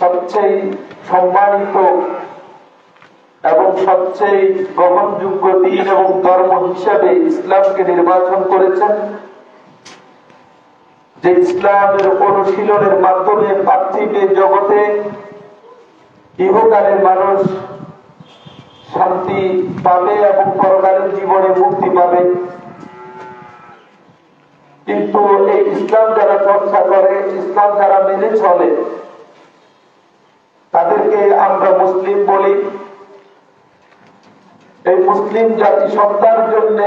সবচেয়ে সম্মানিত এবং সবচেয়ে গ্রহণযোগ্য দ্বীন এবং ধর্ম হিসাবে ইসলামকে নির্বাচন করেছেন, যে ইসলামের অনুশীলনের মাধ্যমে পার্থিব জগতে ইহকালে মানুষ শান্তি পাবে এবং পরকালের জীবনে মুক্তি পাবে। কিন্তু এই ইসলাম যারা চর্চা করে, ইসলাম যারা মেনে চলে, তাদেরকে আমরা মুসলিম বলি। এই মুসলিম জাতি সত্তার জন্য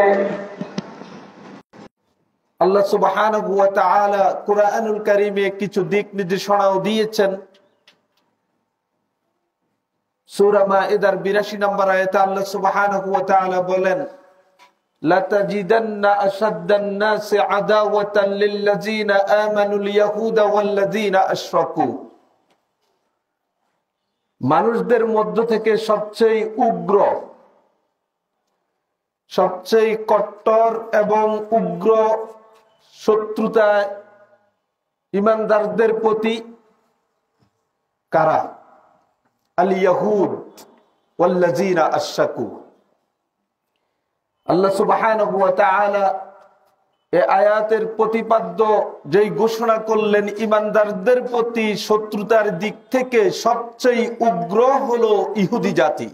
আল্লাহ সুবহানাহু ওয়া তাআলা কুরআনুল কারীমে কিছু দিক নির্দেশনাও দিয়েছেন। সূরা মাইদার ৮২ নম্বর আয়াতে আল্লাহ সুবহানাহু ওয়া তাআলা বলেন, লাতাজিদান্না আশাদ্দান নাসি আদাওয়াতান লিল্লাযিনা আমানুল ইয়াহুদা ওয়াল্লাযিনা আশরাকু। মানুষদের মধ্য থেকে সবচেয়ে উগ্র, সবচেয়ে কট্টর এবং উগ্র শত্রুতা ঈমানদারদের প্রতি কারা? আল ইয়াহুদ ওয়াল্লাযিনা আশরাকু। আল্লাহ সুবহানাহু ওয়া তাআলা এই আয়াতের প্রতিপাদ্য যেই ঘোষণা করলেন, ঈমানদারদের প্রতি শত্রুতার দিক থেকে সবচেয়ে উগ্র হলো ইহুদি জাতি।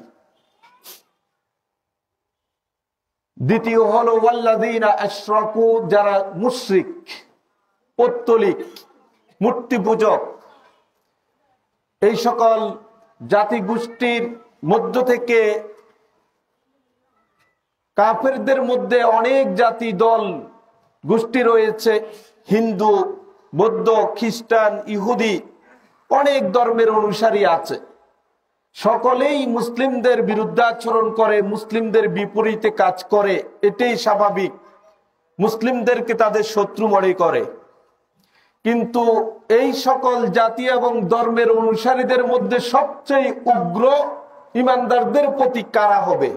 দ্বিতীয় হলো ওয়াল্লাযিনা আশরাকু, যারা মুশরিক, পৌত্তলিক, মূর্তি পূজক। এই সকল জাতি গোষ্ঠীর মধ্য থেকে কাফেরদের মধ্যে অনেক জাতি দল গোষ্ঠী রয়েছে, হিন্দু, বৌদ্ধ, খ্রিস্টান, ইহুদি, অনেক ধর্মের অনুসারী আছে। সকলেই মুসলিমদের বিরুদ্ধাচরণ করে, মুসলিমদের বিপরীতে কাজ করে, এটাই স্বাভাবিক। মুসলিমদেরকে তাদের শত্রু মনে করে। কিন্তু এই সকল জাতি এবং ধর্মের অনুসারীদের মধ্যে সবচেয়ে উগ্র ঈমানদারদের প্রতি কারা হবে?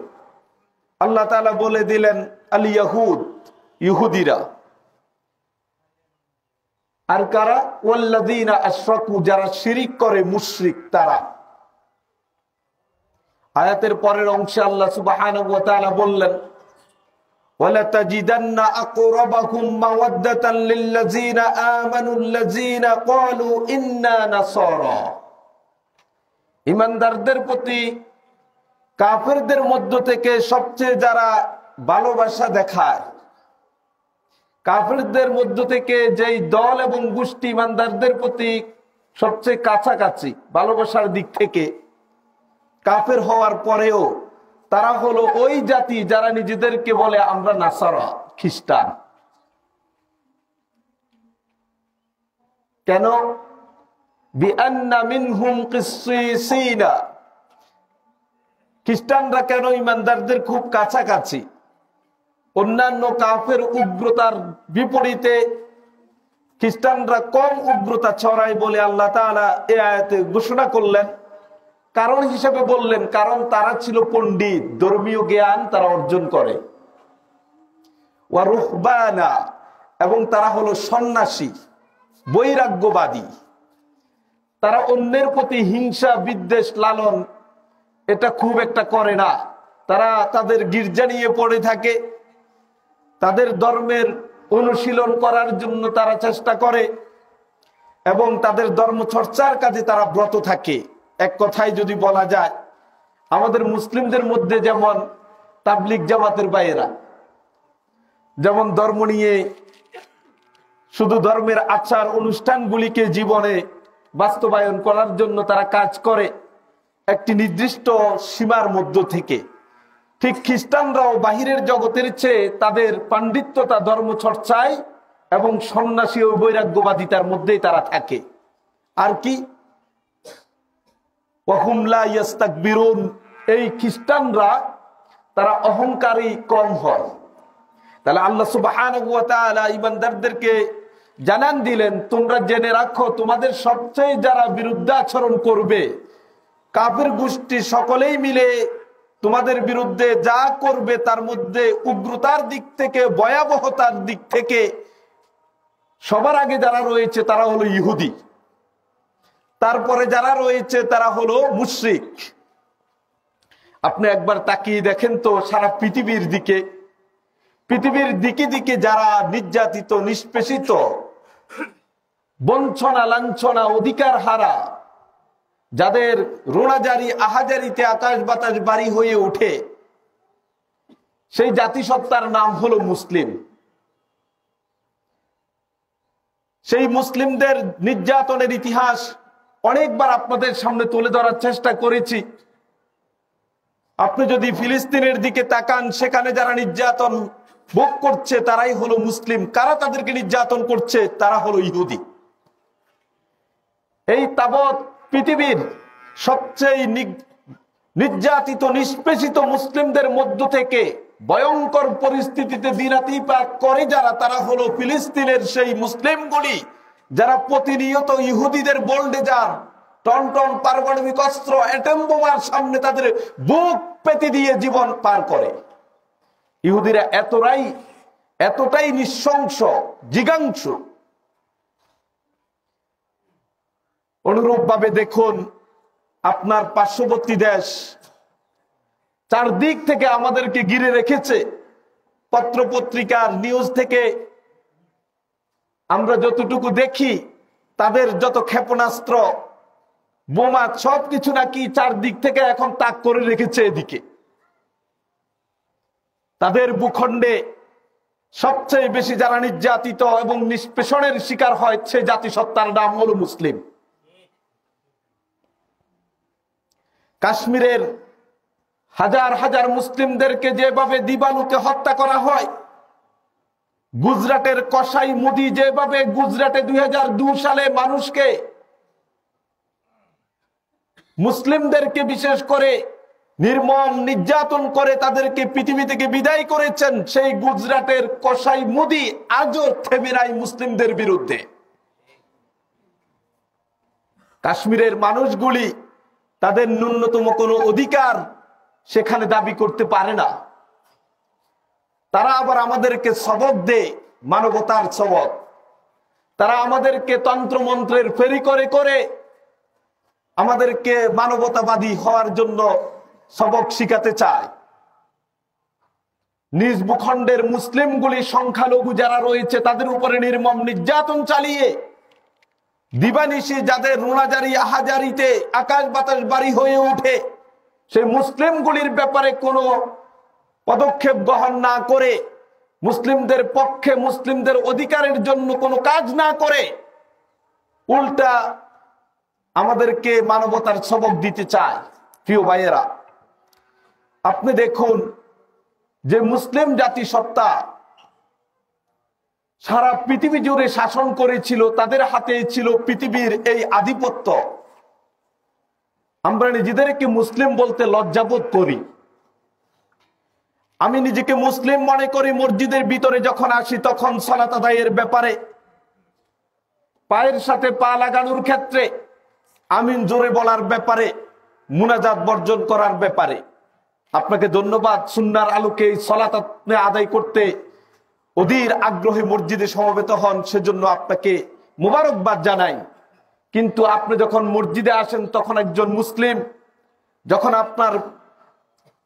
আল্লাহ তাআলা বলে দিলেন, আল ইয়াহুদ, ইহুদিরা। আর কারা? ওয়াল্লাযিনা আশরাকু, যারা শিরিক করে, মুশরিক, তারা। আয়াতের পরের অংশে আল্লাহ সুবহানাহু ওয়া তাআলা বললেন, ওয়ালাতাজিদান্না আকরাবাহুম মাওয়াদ্দাতান লিল্লাযিনা আমানুল্লাযিনা ক্বালু ইন্না নাসারা। ঈমানদারদের প্রতি কাফেরদের মধ্য থেকে সবচেয়ে যারা ভালোবাসা দেখায়, কাফেরদের মধ্য থেকে যেই দল এবং গোষ্ঠী ঈমানদারদের প্রতি সবচেয়ে কাছাকাছি ভালোবাসার দিক থেকে, কাফের হওয়ার পরেও তারা হলো ওই জাতি যারা নিজেদেরকে বলে আমরা নাসারা, খ্রিস্টান। কেন? বিআন্না মিনহুম কিসসিসিনা। খ্রিস্টানরা কেন ঈমানদারদের খুব কাছাকাছি? অন্যান্য কাফের উগ্রতার বিপরীতে খ্রিস্টানরা কম উগ্রতা ছড়ায় বলে আল্লাহ তাআলা এই আয়াতে ঘোষণা করলেন। কারণ হিসেবে বললেন, কারণ তারা ছিল পণ্ডিত, ধর্মীয় জ্ঞান তারা অর্জন করে। ওয়া রুহবানা, এবং তারা হলো সন্ন্যাসী, বৈরাগ্যবাদী। তারা অন্যের প্রতি হিংসা, বিদ্বেষ, লালন এটা খুব একটা করে না। তারা তাদের গির্জা নিয়ে পড়ে থাকে, তাদের ধর্মের অনুশীলন করার জন্য তারা চেষ্টা করে এবং তাদের ধর্ম চর্চার কাজে তারা ব্রত থাকে। এক কথায় যদি বলা যায়, আমাদের মুসলিমদের মধ্যে যেমন তাবলিগ জামাতের ভাইয়েরা যেমন ধর্ম নিয়ে শুধু ধর্মের আচার অনুষ্ঠানগুলিকে জীবনে বাস্তবায়ন করার জন্য তারা কাজ করে একটি নির্দিষ্ট সীমার মধ্য থেকে, ঠিক খ্রিস্টানরাও বাহিরের জগতের চেয়ে তাদের পাণ্ডিত্যতা ধর্ম চর্চায় এবং সন্ন্যাসী ও বৈরাগ্যবাদিতার মধ্যেই তারা থাকে। আর কি? ওয়াহুম লা ইস্তাকবিরুন, এই খ্রিস্টানরা তারা অহংকারী কম হয়। তাহলে আল্লাহ সুবহানাহু ওয়া তাআলা ঈমানদারদেরকে জানান দিলেন, তোমরা জেনে রাখো তোমাদের সবচেয়ে যারা বিরুদ্ধাচরণ করবে, কাফের গোষ্ঠী সকলেই মিলে তোমাদের বিরুদ্ধে যা করবে তার মধ্যে উগ্রতার দিক থেকে, ভয়াবহতার দিক থেকে সবার আগে যারা রয়েছে তারা হলো ইহুদি। তারপরে যারা রয়েছে তারা হলো মুশরিক। আপনি একবার তাকিয়ে দেখেন তো সারা পৃথিবীর দিকে দিকে যারা নির্যাতিত, নিষ্পেষিত, বঞ্চনা লাঞ্ছনা অধিকার হারা, যাদের রোনাজারি আহাজারিতে আকাশ বাতাস বাড়ি হয়ে ওঠে, সেই জাতিসত্তার নাম হলো মুসলিম। সেই মুসলিমদের নির্যাতনের ইতিহাস অনেকবার আপনাদের সামনে তুলে ধরার চেষ্টা করেছি। আপনি যদি ফিলিস্তিনের দিকে তাকান, সেখানে যারা নির্যাতন ভোগ করছে তারাই হলো মুসলিম। কারা তাদেরকে নির্যাতন করছে? তারা হলো ইহুদি। এই তাবৎ পৃথিবীর সবচেয়ে নির্যাতিত, নিষ্পেষিত মুসলিমদের মধ্য থেকে ভয়ঙ্কর পরিস্থিতিতে দিনাতিপাত করে যারা, তারা হলো ফিলিস্তিনের সেই মুসলিমগুলি, যারা প্রতিনিয়ত ইহুদিদের বোল্ডেজার, টনটন পারমাণবিক অস্ত্র, অ্যাটম বোমার সামনে তাদের বুক পেতে দিয়ে জীবন পার করে। ইহুদিরা এতটাই নৃশংস, জিগাংশু। অনুরূপ ভাবে দেখুন আপনার পার্শ্ববর্তী দেশ চারদিক থেকে আমাদেরকে ঘিরে রেখেছে। পত্রপত্রিকার নিউজ থেকে আমরা যতটুকু দেখি, তাদের যত ক্ষেপণাস্ত্র, বোমা, সবকিছু নাকি চারদিক থেকে এখন তাক করে রেখেছে এদিকে। তাদের ভূখণ্ডে সবচেয়ে বেশি যারা নির্যাতিত এবং নিষ্পেষণের শিকার হয়, সে জাতিসত্তার নাম হলো মুসলিম। কাশ্মীরের হাজার হাজার মুসলিমদেরকে যেভাবে দিবালুকে হত্যা করা হয়, গুজরাটের কসাই মোদি যেভাবে গুজরাটে 2002 সালে মানুষকে, মুসলিমদেরকে বিশেষ করে নির্মম নির্যাতন করে তাদেরকে পৃথিবী থেকে বিদায় করেছেন, সেই গুজরাটের কসাই মোদি আজও থেমে নাই মুসলিমদের বিরুদ্ধে। কাশ্মীরের মানুষগুলি তাদের ন্যূনতম কোনো অধিকার সেখানে দাবি করতে পারে না। তারা আবার আমাদেরকে সবক দেয়, মানবতার সবক। তারা আমাদেরকে তন্ত্রমন্ত্রের ফেরি করে করে আমাদেরকে মানবতাবাদী হওয়ার জন্য সবক শিখাতে চায়। নিজ ভূখণ্ডের মুসলিমগুলি, সংখ্যালঘু যারা রয়েছে, তাদের উপরে নির্মম নির্যাতন চালিয়ে দিবানিশি যাদের রোনাজারি আহাজারিতে আকাশ বাতাস বাড়ি হয়ে ওঠে, সেই মুসলিমগুলির ব্যাপারে কোনো পদক্ষেপ গ্রহণ না করে, মুসলিমদের পক্ষে, মুসলিমদের অধিকারের জন্য কোনো কাজ না করে, উল্টা আমাদেরকে মানবতার সবক দিতে চায়। প্রিয় ভাইয়েরা, আপনি দেখুন যে মুসলিম জাতিসত্তা সারা পৃথিবী জুড়ে শাসন করেছিল, তাদের হাতে ছিল পৃথিবীর এই আধিপত্য। আমরা নিজেদেরকে মুসলিম বলতে লজ্জাবোধ করি। আমি নিজেকে মুসলিম মনে করি মসজিদের ভিতরে যখন আসি, তখন সালাত আদায়ের ব্যাপারে, পায়ের সাথে পা লাগানোর ক্ষেত্রে, আমিন জোরে বলার ব্যাপারে, মুনাজাত বর্জন করার ব্যাপারে। আপনাকে ধন্যবাদ, সুন্নাহর আলোকে এই সালাত আপনি আদায় করতে অধীর আগ্রহে মসজিদে সমবেত হন, সেজন্য আপনাকে মুবারকবাদ জানাই। কিন্তু আপনি যখন মসজিদে আসেন তখন একজন মুসলিম, যখন আপনার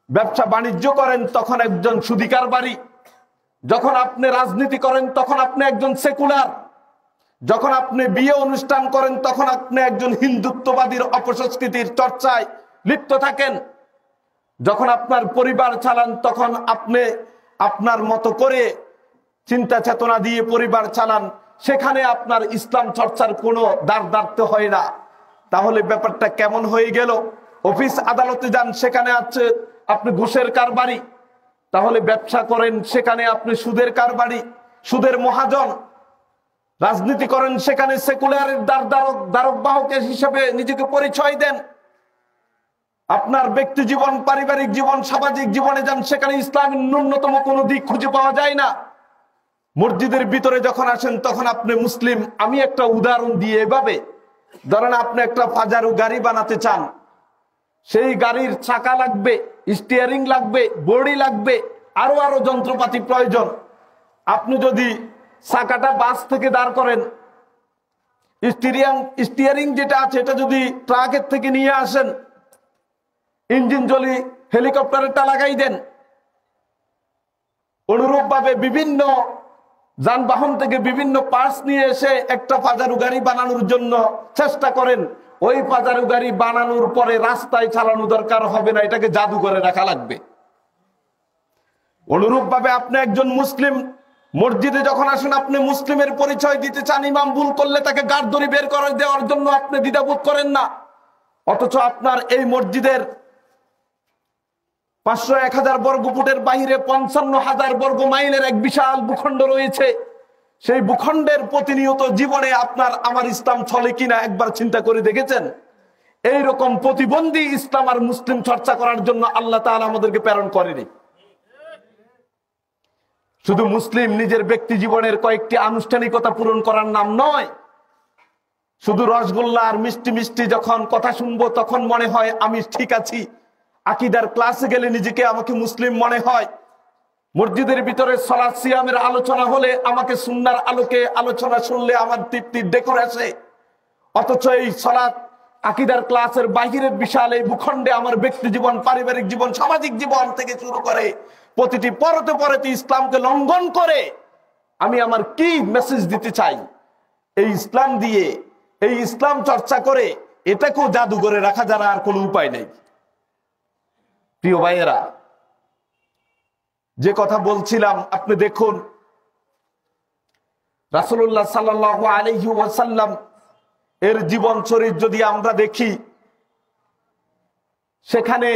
ব্যবসা বাণিজ্য করেন তখন একজন সুদী কারবারি, যখন আপনি রাজনীতি করেন তখন আপনি একজন সেকুলার, যখন আপনি বিয়ে অনুষ্ঠান করেন তখন আপনি একজন হিন্দুত্ববাদীর অপসংস্কৃতির চর্চায় লিপ্ত থাকেন, যখন আপনার পরিবার চালান তখন আপনি আপনার মতো করে চিন্তা চেতনা দিয়ে পরিবার চালান, সেখানে আপনার ইসলাম চর্চার কোনো দ্বারদার্থ হয় না। তাহলে ব্যাপারটা কেমন হয়ে গেল? অফিস আদালতে যান, সেখানে আছে আপনি ঘুষের কারবারি। তাহলে ব্যবসা করেন, সেখানে আপনি সুদের কারবারি, সুদের মহাজন। রাজনীতি করেন, সেখানে সেকুলারের দ্বারক বাহকের হিসেবে নিজেকে পরিচয় দেন। আপনার ব্যক্তি জীবন, পারিবারিক জীবন, সামাজিক জীবনে যান, সেখানে ইসলামের ন্যূনতম কোনো দিক খুঁজে পাওয়া যায় না। মসজিদের ভিতরে যখন আসেন তখন আপনি মুসলিম। আমি একটা উদাহরণ দিয়ে এভাবে, ধরেন আপনি একটা পাজারো গাড়ি বানাতে চান, সেই গাড়ির চাকা লাগবে, স্টিয়ারিং লাগবে, বডি লাগবে, আরো যন্ত্রপাতি প্রয়োজন। আপনি যদি চাকাটা বাস থেকে দাঁড় করেন, স্টিয়ারিং যেটা আছে এটা যদি ট্রাকের থেকে নিয়ে আসেন, ইঞ্জিন যদি হেলিকপ্টারেরটা লাগাই দেন, অনুরূপ ভাবে বিভিন্ন যানবাহন থেকে বিভিন্ন পার্টস নিয়ে এসে একটা পাজারু গাড়ি বানানোর জন্য চেষ্টা করেন, ওই পাজারু গাড়ি বানানোর পরে রাস্তায় চালানো দরকার হবে না, এটাকে জাদু করে রাখা লাগবে। অনুরূপ ভাবে আপনি একজন মুসলিম, মসজিদে যখন আসেন আপনি মুসলিমের পরিচয় দিতে চান, ইমাম ভুল করলে তাকে গাড় ধরে বের করে দেওয়ার জন্য আপনি দ্বিধাবোধ করেন না, অথচ আপনার এই মসজিদের 500-1000 বর্গ ফুটের বাইরে 55,000 বর্গ মাইলের এক বিশাল ভূখণ্ড রয়েছে। সেই ভূখণ্ডের প্রতিনিয়ত জীবনে আপনার আমার ইসলাম চলে কিনা একবার চিন্তা করে দেখেছেন? এইরকম প্রতিবন্ধী ইসলাম আর মুসলিম চর্চা করার জন্য আল্লাহ তাআলা আমাদেরকে প্রেরণ করেনি। শুধু মুসলিম নিজের ব্যক্তি জীবনের কয়েকটি আনুষ্ঠানিকতা পূরণ করার নাম নয়। শুধু রসগোল্লা আর মিষ্টি মিষ্টি যখন কথা শুনবো তখন মনে হয় আমি ঠিক আছি, আকীদার ক্লাসে গেলে নিজেকে আমাকে মুসলিম মনে হয়, মসজিদের ভিতরে সালাত সিয়ামের আলোচনা হলে আমাকে সুন্নাহর আলোকে আলোচনা শুনলে আমার তৃপ্তির ডেকুর আসে, অথচ এই সালাত আকীদার ক্লাসের বাহিরের বিশাল এই ভূখণ্ডে আমার ব্যক্তি জীবন, পারিবারিক জীবন, সামাজিক জীবন থেকে শুরু করে প্রতিটি পরতে পরতে ইসলামকে লঙ্ঘন করে আমি আমার কি মেসেজ দিতে চাই, এই ইসলাম দিয়ে, এই ইসলাম চর্চা করে এটাকেও জাদু করে রাখা যারা আর কোনো উপায় নেই। প্রিয় ভাইয়েরা, যে কথা বলছিলাম আপনি দেখুন, রাসূলুল্লাহ সাল্লাল্লাহু আলাইহি ওয়াসাল্লাম এর জীবন চরিত্র যদি আমরা দেখি, সেখানে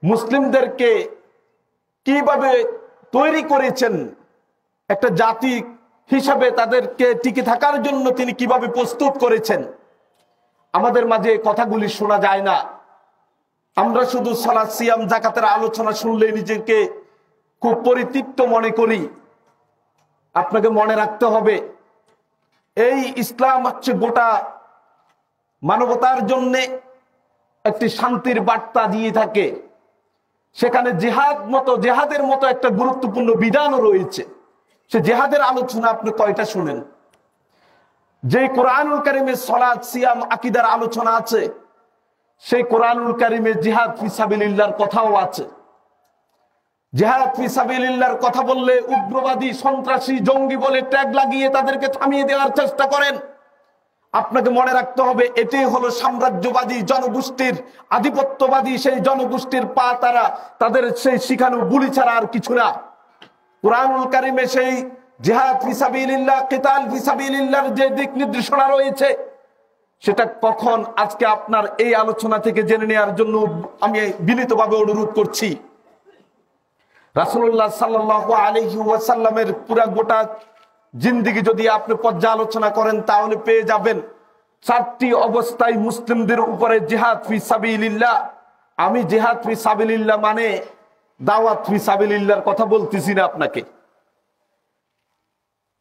মুসলিমদেরকে কিভাবে তৈরি করেছেন, একটা জাতি হিসাবে তাদেরকে টিকে থাকার জন্য তিনি কিভাবে প্রস্তুত করেছেন, আমাদের মাঝে কথাগুলি শোনা যায় না। আমরা শুধু সালাত সিয়াম যাকাতের আলোচনা শুনলে নিজেকে খুব পরিতৃপ্ত মনে করি। আপনাকে মনে রাখতে হবে এই ইসলাম হচ্ছে গোটা মানবতার জন্য একটি শান্তির বার্তা দিয়ে থাকে। সেখানে জেহাদের মতো একটা গুরুত্বপূর্ণ বিধানও রয়েছে। সে জেহাদের আলোচনা আপনি কয়টা শুনেন? যে কোরআনুল কারীমে সালাত সিয়াম আকীদার আলোচনা আছে, সেই কোরআনুল কারীমে জিহাদ ফি সাবিলিল্লাহর কথাও আছে। জিহাদ ফি সাবিলিল্লাহর কথা বললে উগ্রবাদী, সন্ত্রাসী, জঙ্গি বলে ট্যাগ লাগিয়ে তাদেরকে থামিয়ে দেওয়ার চেষ্টা করেন। আপনাকে মনে রাখতে হবে এটাই হলো সাম্রাজ্যবাদী জনগোষ্ঠীর, আধিপত্যবাদী সেই জনগোষ্ঠীর পা তারা, তাদের সেই শিখানো বুলি ছাড়া আর কিছু না। কোরআনুল কারীমে সেই জিহাদ ফি সাবিলিল্লাহ, কিতাল ফি সাবিলিল্লাহর যে দিক নির্দেশনা রয়েছে, সেটা কখন আজকে আপনার এই আলোচনা থেকে জেনে নেওয়ার জন্য আমি বিনীতভাবে অনুরোধ করছি। রাসূলুল্লাহ সাল্লাল্লাহু আলাইহি ওয়াসাল্লামের পুরা গোটা জিন্দেগি যদি আপনি পর্যালোচনা করেন তাহলে পেয়ে যাবেন 4টি অবস্থায় মুসলিমদের উপরে জিহাদ ফি সাবিলিল্লাহ। আমি জিহাদ ফি সাবিলিল্লাহ মানে দাওয়াত ফি সাবিলিল্লাহর কথা বলতেছি না আপনাকে।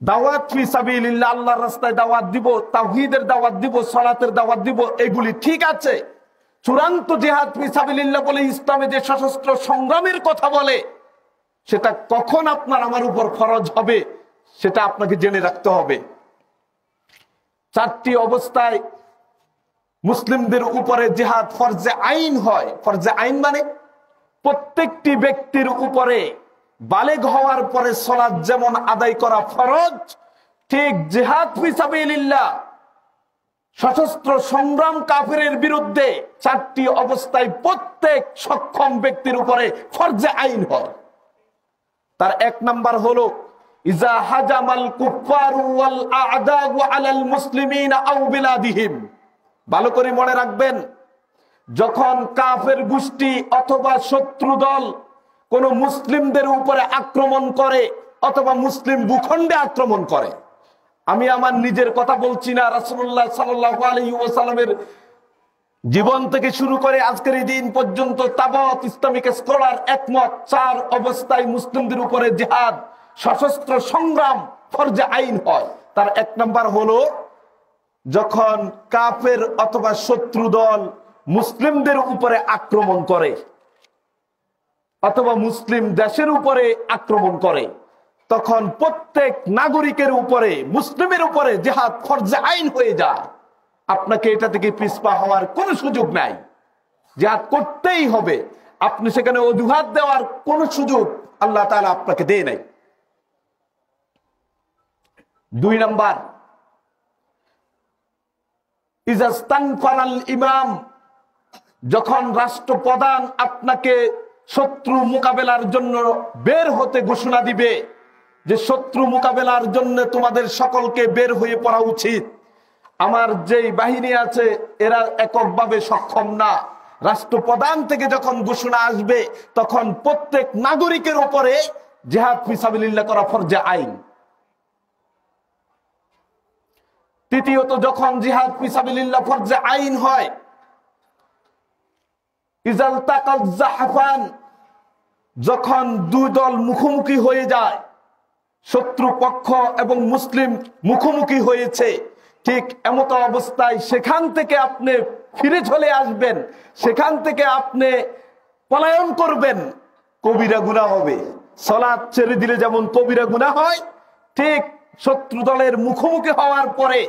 দাওয়াত ফি সাবিলিল্লাহ, আল্লাহর রাস্তায় দাওয়াত দিব, তাওহীদের দাওয়াত দিব, সালাতের দাওয়াত দিব, এগুলি ঠিক আছে। চূড়ান্ত জিহাদ ফি সাবিলিল্লাহ বলে ইসলামে যে সশস্ত্র সংগ্রামের কথা বলে, সেটা কখন আপনার আমার উপর ফরজ হবে সেটা আপনাকে জেনে রাখতে হবে। 4টি অবস্থায় মুসলিমদের উপরে জিহাদ ফরজে আইন হয়। ফরজে আইন মানে প্রত্যেকটি ব্যক্তির উপরে বালেগ হওয়ার পরে সালাত যেমন আদায় করা ফরজ, ঠিক জিহাদ ফি সাবিলিল্লাহ সশস্ত্র সংগ্রাম কাফেরের বিরুদ্ধে 4টি অবস্থায় প্রত্যেক সক্ষম ব্যক্তির উপরে ফরজে আইন হয়। তার 1 নাম্বার হলো ইজা হাজামাল কুফফারু ওয়াল আ'দাউ আলাল মুসলিমিনা আও বিলাদিহিম। ভালো করে মনে রাখবেন, যখন কাফের গোষ্ঠী অথবা শত্রু দল কোন মুসলিমদের উপরে আক্রমণ করে অথবা মুসলিম ভূখণ্ডে আক্রমণ করে, আমি আমার নিজের কথা বলছি না, রাসূলুল্লাহ সাল্লাল্লাহু আলাইহি ওয়াসাল্লামের জীবন থেকে শুরু করে আজকের এই দিন পর্যন্ত তাবৎ ইসলামিক স্কলার একমত 4 অবস্থায় মুসলিমদের উপরে জিহাদ সশস্ত্র সংগ্রাম ফরজে আইন হয়। তার 1 নাম্বার হলো যখন কাফের অথবা শত্রু দল মুসলিমদের উপরে আক্রমণ করে অথবা মুসলিম দেশের উপরে আক্রমণ করে, তখন প্রত্যেক নাগরিকের উপরে, মুসলিমের উপরে জিহাদ ফরজে আইন হয়ে যায়। আপনাকে এটা থেকে পিছপা হওয়ার কোনো সুযোগ নাই, জিহাদ করতেই হবে। আপনি সেখানে অজুহাত দেওয়ার কোনো সুযোগ আল্লাহ তাআলা আপনাকে দেয় নাই। 2 নাম্বার, ইজাস্তানফারাল ইমাম, যখন রাষ্ট্রপ্রধান আপনাকে শত্রু মোকাবেলার জন্য বের হতে ঘোষণা দিবে যে শত্রু মোকাবেলার জন্য তোমাদের সকলকে বের হয়ে পড়া উচিত, আমার যেই বাহিনী আছে এরা এককভাবে সক্ষম না, রাষ্ট্রপ্রধান থেকে যখন ঘোষণা আসবে তখন প্রত্যেক নাগরিকের উপরে জিহাদ ফিসাবিলিল্লাহ করা ফরজে আইন। তৃতীয়ত, যখন জিহাদ ফিসাবিলিল্লাহ ফরজে আইন হয়, ইজাল তাকাল জাহফান, যখন দুই দল মুখোমুখি হয়ে যায়, শত্রু পক্ষ এবং মুসলিম মুখোমুখি হয়েছে, ঠিক এমত অবস্থায় সেখান থেকে আপনি ফিরে চলে আসবেন, সেখান থেকে আপনি পলায়ন করবেন, কবিরা গুনাহ হবে। সালাত ছেড়ে দিলে যেমন কবিরা গুনাহ হয়, ঠিক শত্রু দলের মুখোমুখি হওয়ার পরে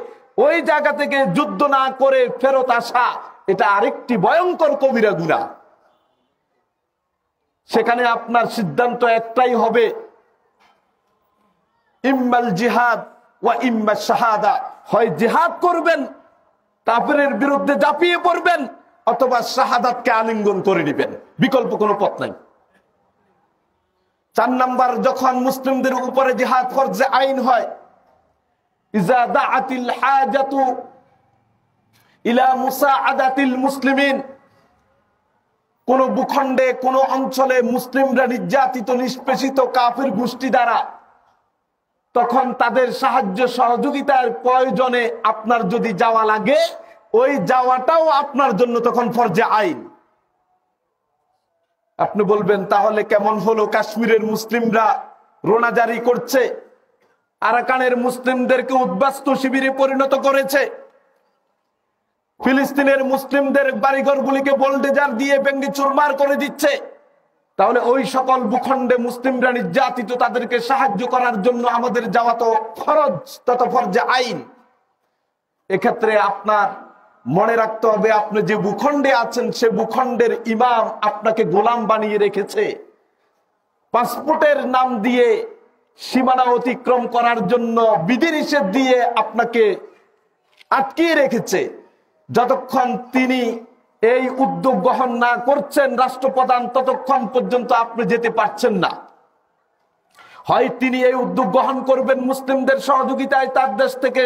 ওই জায়গা থেকে যুদ্ধ না করে ফেরত আসা, এটা আরেকটি ভয়ঙ্কর কবিরা গুনাহ। সেখানে আপনার সিদ্ধান্ত একটাই হবে, ইম্মাল জিহাদ ওয়া ইম্মা শাহাদা, হয় জিহাদ করবেন, কাফেরের বিরুদ্ধে ঝাঁপিয়ে পড়বেন, অথবা শাহাদাতকে আলিঙ্গন করে নেবেন, বিকল্প কোনো পথ নাই। 4 নাম্বার, যখন মুসলিমদের উপরে জিহাদ ফরজে আইন হয়, ইজা দাআতিল হাজাতু ইলা মুসাআদাতিল মুসলিমিন, কোন ভূখণ্ডে কোন অঞ্চলে মুসলিমরা নির্যাতিত নিষ্পেষিত কাফের গোষ্ঠী দ্বারা, তখন তাদের সাহায্য সহযোগিতার প্রয়োজনে আপনার যদি যাওয়া লাগে, ওই যাওয়াটাও আপনার জন্য তখন ফরজে আইন। আপনি বলবেন তাহলে কেমন হলো, কাশ্মীরের মুসলিমরা রোনা জারি করছে, আরাকানের মুসলিমদেরকে উদ্বাস্তু শিবিরে পরিণত করেছে, ফিলিস্তিনের মুসলিমদের বাড়িঘরগুলিকে বোল্ডেজার দিয়ে ভেঙে চুরমার করে দিচ্ছে, তাহলে ওই সকল ভূখণ্ডে মুসলিমরা নির্যাতিত, তাদেরকে সাহায্য করার জন্য আমাদের যাওয়া তো ফরজ, তত ফরজে আইন। এক্ষেত্রে আপনার মনে রাখতে হবে, আপনি যে ভূখণ্ডে আছেন সে ভূখণ্ডের ইমাম আপনাকে গোলাম বানিয়ে রেখেছে, পাসপোর্টের নাম দিয়ে সীমানা অতিক্রম করার জন্য বিধিনিষেধ দিয়ে আপনাকে আটকিয়ে রেখেছে। যতক্ষণ তিনি এই উদ্যোগ গ্রহণ না করছেন রাষ্ট্রপ্রধান, ততক্ষণ পর্যন্ত আপনি যেতে পারছেন না। হয় তিনি এই উদ্যোগ গ্রহণ করবেন, মুসলিমদের সহযোগিতায় তার দেশ থেকে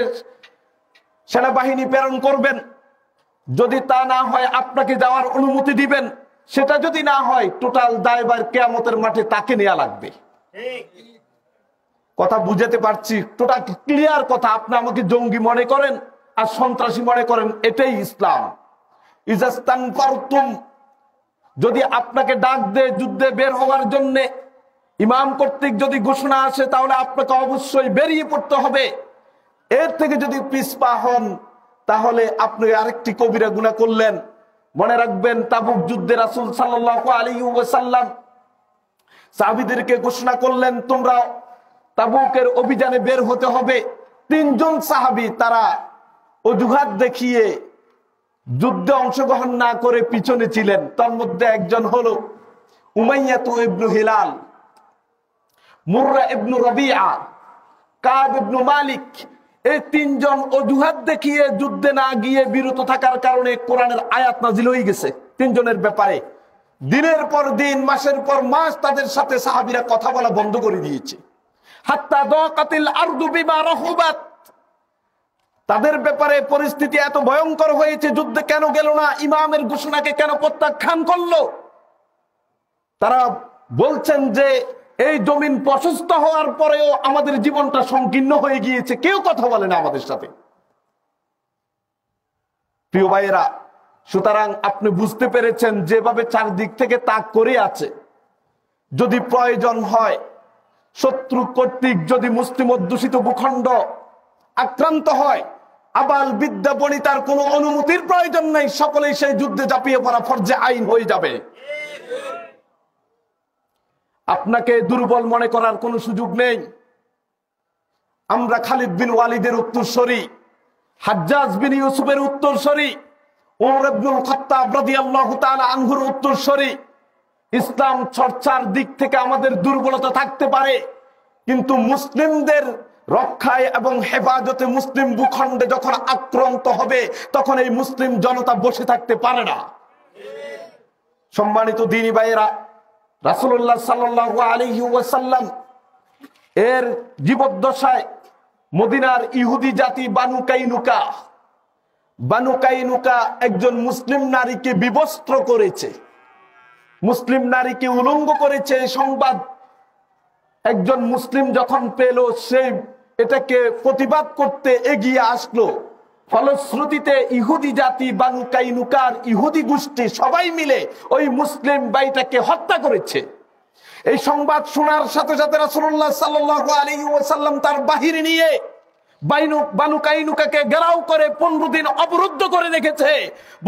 সেনাবাহিনী প্রেরণ করবেন, যদি তা না হয় আপনাকে যাওয়ার অনুমতি দিবেন, সেটা যদি না হয় টোটাল দায়ভার কিয়ামতের মাঠে তাকে নেওয়া লাগবে। কথা বুঝাতে পারছি? টোটাল ক্লিয়ার কথা। আপনি আমাকে জঙ্গি মনে করেন আর সন্ত্রাসী মনে করেন, এটাই ইসলাম। ইজাস্তানফারতুম, যদি আপনাকে ডাক দেয় যুদ্ধে বের হওয়ার জন্য, ইমাম কর্তৃক যদি ঘোষণা আসে, তাহলে আপনাকে অবশ্যই বেরিয়ে পড়তে হবে। এর থেকে যদি পিছপা হন, তাহলে আপনি আরেকটি কবিরা গুনাহ করলেন। মনে রাখবেন, তাবুক যুদ্ধে রাসূল সাল্লাল্লাহু আলাইহি ওয়াসাল্লাম সাহাবীদেরকে ঘোষণা করলেন, তোমরা তাবুকের অভিযানে বের হতে হবে। 3 জন সাহাবী তারা অজুহাত দেখিয়ে যুদ্ধে অংশগ্রহণ না করে পিছনে ছিলেন। তার মধ্যে একজন হলো উমাইয়া ইবনু হিলাল, মুররা ইবনু রবিআ, কাব ইবনু মালিক। এই 3 জন অজুহাত দেখিয়ে যুদ্ধে না গিয়ে বিরত থাকার কারণে কোরআনের আয়াত নাজিল হয়ে গেছে 3 জনের ব্যাপারে। দিনের পর দিন, মাসের পর মাস তাদের সাথে সাহাবীরা কথা বলা বন্ধ করে দিয়েছে। হাত্তা দাকাতিল আরদু বিমা রাহুবাত, তাদের ব্যাপারে পরিস্থিতি এত ভয়ঙ্কর হয়েছে, যুদ্ধে কেন গেল না, ইমামের ঘোষণাকে কেন প্রত্যাখ্যান করলো। তারা বলছেন যে এই জমিন প্রশস্ত হওয়ার পরেও আমাদের জীবনটা সংকীর্ণ হয়ে গিয়েছে, কেউ কথা বলে না আমাদের সাথে। প্রিয় ভাইয়েরা, সুতরাং আপনি বুঝতে পেরেছেন যেভাবে চারদিক থেকে তাক করে আছে, যদি প্রয়োজন হয় শত্রু কর্তৃক যদি মুসলিম অধ্যুষিত ভূখণ্ড আক্রান্ত হয়, আবাল বিদ্যা বনিতার কোনো অনুমতির প্রয়োজন নেই, সকলেই সেই যুদ্ধে ঝাঁপিয়ে পড়া ফরজে আইন হয়ে যাবে। আপনাকে দুর্বল মনে করার কোনো সুযোগ নেই। আমরা খালিদ বিন ওয়ালিদের উত্তরসূরি, হাজ্জাজ বিন ইউসুফের উত্তরসূরি, ওমর ইবনুল খাত্তাব রাদিয়াল্লাহু তাআলা আনহুর উত্তরসূরি। ইসলাম চর্চার দিক থেকে আমাদের দুর্বলতা থাকতে পারে, কিন্তু মুসলিমদের রক্ষায় এবং হেফাজতে মুসলিম ভূখণ্ডে যখন আক্রান্ত হবে তখন এই মুসলিম জনতা বসে থাকতে পারে না। সম্মানিত দ্বীনি ভাইয়েরা, রাসূলুল্লাহ সাল্লাল্লাহু আলাইহি ওয়াসাল্লাম এর জীবদ্দশায় মদিনার ইহুদি জাতি বানু কাইনুকা একজন মুসলিম নারীকে বিবস্ত্র করেছে, মুসলিম নারীকে উলঙ্গ করেছে। এই সংবাদ একজন মুসলিম যখন পেল, সে এটাকে প্রতিবাদ করতে এগিয়ে আসলো। ফলশ্রুতিতে ইহুদি জাতি বানু কাইনুকার ইহুদি গোষ্ঠী সবাই মিলে ওই মুসলিম বাইটাকে হত্যা করেছে। এই সংবাদ শোনার সাথে সাথে রাসূলুল্লাহ সাল্লাল্লাহু আলাইহি ওয়াসাল্লাম তার বাহিনী নিয়ে বানু কাইনুকাকে ঘেরাও করে 15 দিন অবরুদ্ধ করে রেখেছে।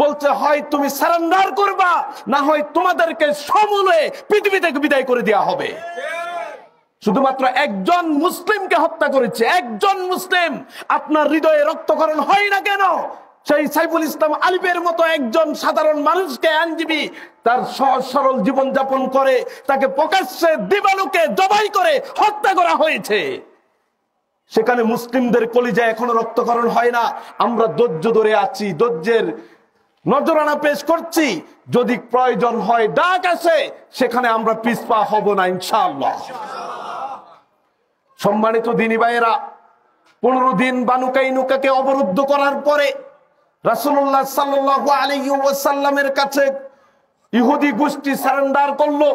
বলছে, হয় তুমি সারেন্ডার করবা, না হয় তোমাদেরকে সমূলে পৃথিবী থেকে বিদায় করে দেওয়া হবে। শুধুমাত্র একজন মুসলিমকে হত্যা করেছে, একজন মুসলিম। আপনার হৃদয়ে রক্তক্ষরণ হয় না কেন? সেই সাইফুল ইসলাম আলিফের মতো একজন সাধারণ মানুষকে, আইনজীবী, তার সহজ সরল জীবনযাপন করে তাকে প্রকাশ্যে দিবালোকে জবাই করে হত্যা করা হয়েছে। সেখানে মুসলিমদের কলিজায় এখনো রক্তক্ষরণ হয় না। আমরা ধৈর্য ধরে আছি, ধৈর্যের নজরানা পেশ করছি। যদি প্রয়োজন হয়, ডাক আসে, সেখানে আমরা পিছপা হব না ইনশাআল্লাহ। সম্মানিত দ্বীনি ভাইয়েরা, 15 দিন বানু কাইনুকাকে অবরুদ্ধ করার পরে রাসূলুল্লাহ সাল্লাল্লাহু আলাইহি ওয়াসাল্লামের কাছে ইহুদি গোষ্ঠী সারেন্ডার করলো।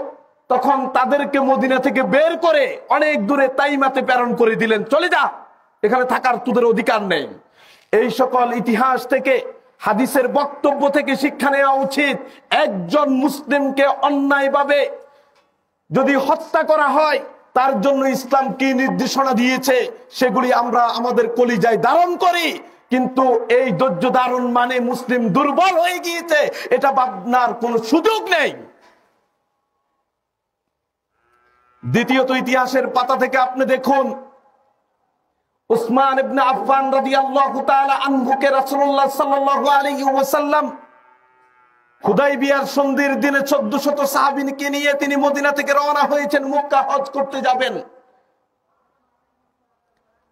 তখন তাদেরকে মদিনা থেকে বের করে অনেক দূরে তাইমাতে প্রেরণ করে দিলেন, চলে যা, এখানে থাকার তোদের অধিকার নেই। এই সকল ইতিহাস থেকে, হাদিসের বক্তব্য থেকে শিক্ষা নেওয়া উচিত। একজন মুসলিমকে অন্যায়ভাবে যদি হত্যা করা হয়, তার জন্য ইসলাম কি নির্দেশনা দিয়েছে সেগুলি আমরা আমাদের কলিজায় ধারণ করি। কিন্তু এই ধৈর্য ধারণ মানে মুসলিম দুর্বল হয়ে গিয়েছে, এটা ভাবনার কোনো সুযোগ নেই। দ্বিতীয়ত, ইতিহাসের পাতা থেকে আপনি দেখুন, উসমান ইবনে আফফান রাদিয়াল্লাহু তাআলা আনহুকে রাসূলুল্লাহ সাল্লাল্লাহু আলাইহি ওয়াসাল্লাম হুদাইবিয়ার সন্ধির দিনে 1400 সাহাবীকে নিয়ে তিনি মদিনা থেকে রওনা হয়েছেন, মক্কা হজ করতে যাবেন।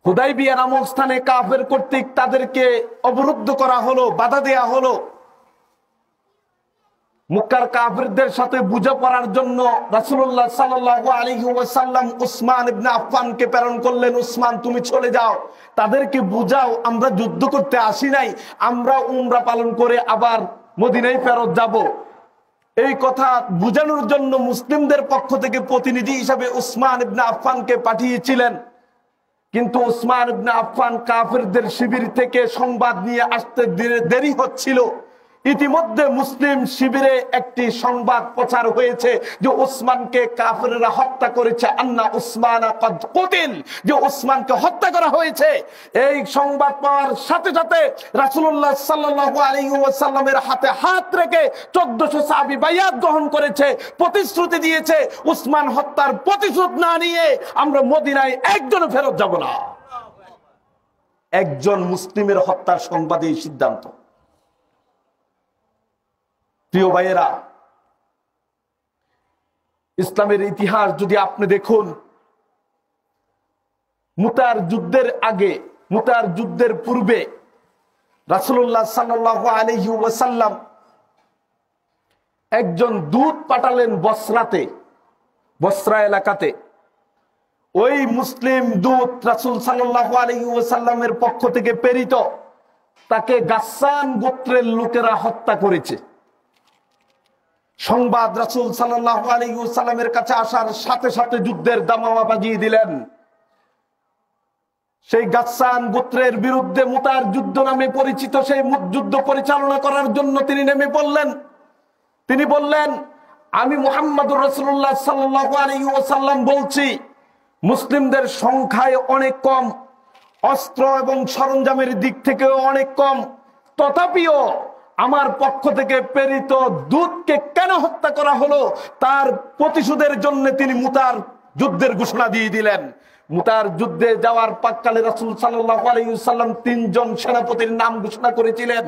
হুদাইবিয়া নামক স্থানে কাফের কর্তৃক তাদেরকে অবরুদ্ধ করা হলো, বাধা দেয়া হলো। মক্কার কাফেরদের সাথে বোঝাপড়ার জন্য রাসূলুল্লাহ সাল্লাল্লাহু আলাইহি ওয়াসাল্লাম উসমান ইবনে আফফানকে প্রেরণ করলেন, উসমান তুমি চলে যাও, তাদেরকে বুঝাও আমরা যুদ্ধ করতে আসি নাই, আমরা উমরা পালন করে আবার মদিনায় ফেরত যাব। এই কথা বুঝানোর জন্য মুসলিমদের পক্ষ থেকে প্রতিনিধি হিসাবে উসমান ইবনে আফফানকে পাঠিয়েছিলেন। কিন্তু উসমান ইবনে আফফান কাফেরদের শিবির থেকে সংবাদ নিয়ে আসতে দেরি হচ্ছিল। ইতিমধ্যে মুসলিম শিবিরে একটি সংবাদ প্রচার হয়েছে যে উসমানকে কাফেররা হত্যা করেছে, আন্না উসমান কদ কুতিল, যে উসমানকে হত্যা করা হয়েছে। এই সংবাদ পাওয়ার সাথে সাথে রাসূলুল্লাহ সাল্লাল্লাহু আলাইহি ওয়াসাল্লামের হাতে হাত রেখে 1400 সাহাবী বাইয়াত গ্রহণ করেছে, প্রতিশ্রুতি দিয়েছে উসমান হত্যার প্রতিশোধ না নিয়ে আমরা মদিনায় একজনও ফেরত যাব না। একজন মুসলিমের হত্যার সংবাদে এই সিদ্ধান্ত। প্রিয় ভাইয়েরা, ইসলামের ইতিহাস যদি আপনি দেখুন, মুতার যুদ্ধের আগে, মুতার যুদ্ধের পূর্বে রাসূলুল্লাহ সাল্লাল্লাহু আলাইহি ওয়াসাল্লাম একজন দূত পাঠালেন বসরা এলাকাতে। ওই মুসলিম দূত রাসূল সাল্লাল্লাহু আলাইহি ওয়াসাল্লামের পক্ষ থেকে প্রেরিত, তাকে গাসসান গোত্রের লোকেরা হত্যা করেছে। সংবাদ রাসূল সাল্লাল্লাহু আলাইহি ওয়াসাল্লামের কাছে আসার সাথে সাথে যুদ্ধের দামামা বাজিয়ে দিলেন। সেই গাসসান গোত্রের বিরুদ্ধে মুতার যুদ্ধ নামে পরিচিত সেই যুদ্ধ পরিচালনা করার জন্য তিনি নেমে পড়লেন। তিনি বললেন, আমি মুহাম্মদুর রাসূলুল্লাহ সাল্লাল্লাহু আলাইহি ওয়াসাল্লাম বলছি, মুসলিমদের সংখ্যায় অনেক কম, অস্ত্র এবং সরঞ্জামের দিক থেকেও অনেক কম, তথাপিও আমার পক্ষ থেকে প্রেরিত দূতকে কেন হত্যা করা হলো তার প্রতিশোধের জন্য তিনি মুতার যুদ্ধের ঘোষণা দিয়ে দিলেন। মুতার যুদ্ধে যাওয়ার পাককালে রাসূল সাল্লাল্লাহু আলাইহি ওয়াসাল্লাম 3 জন সেনাপতির নাম ঘোষণা করেছিলেন।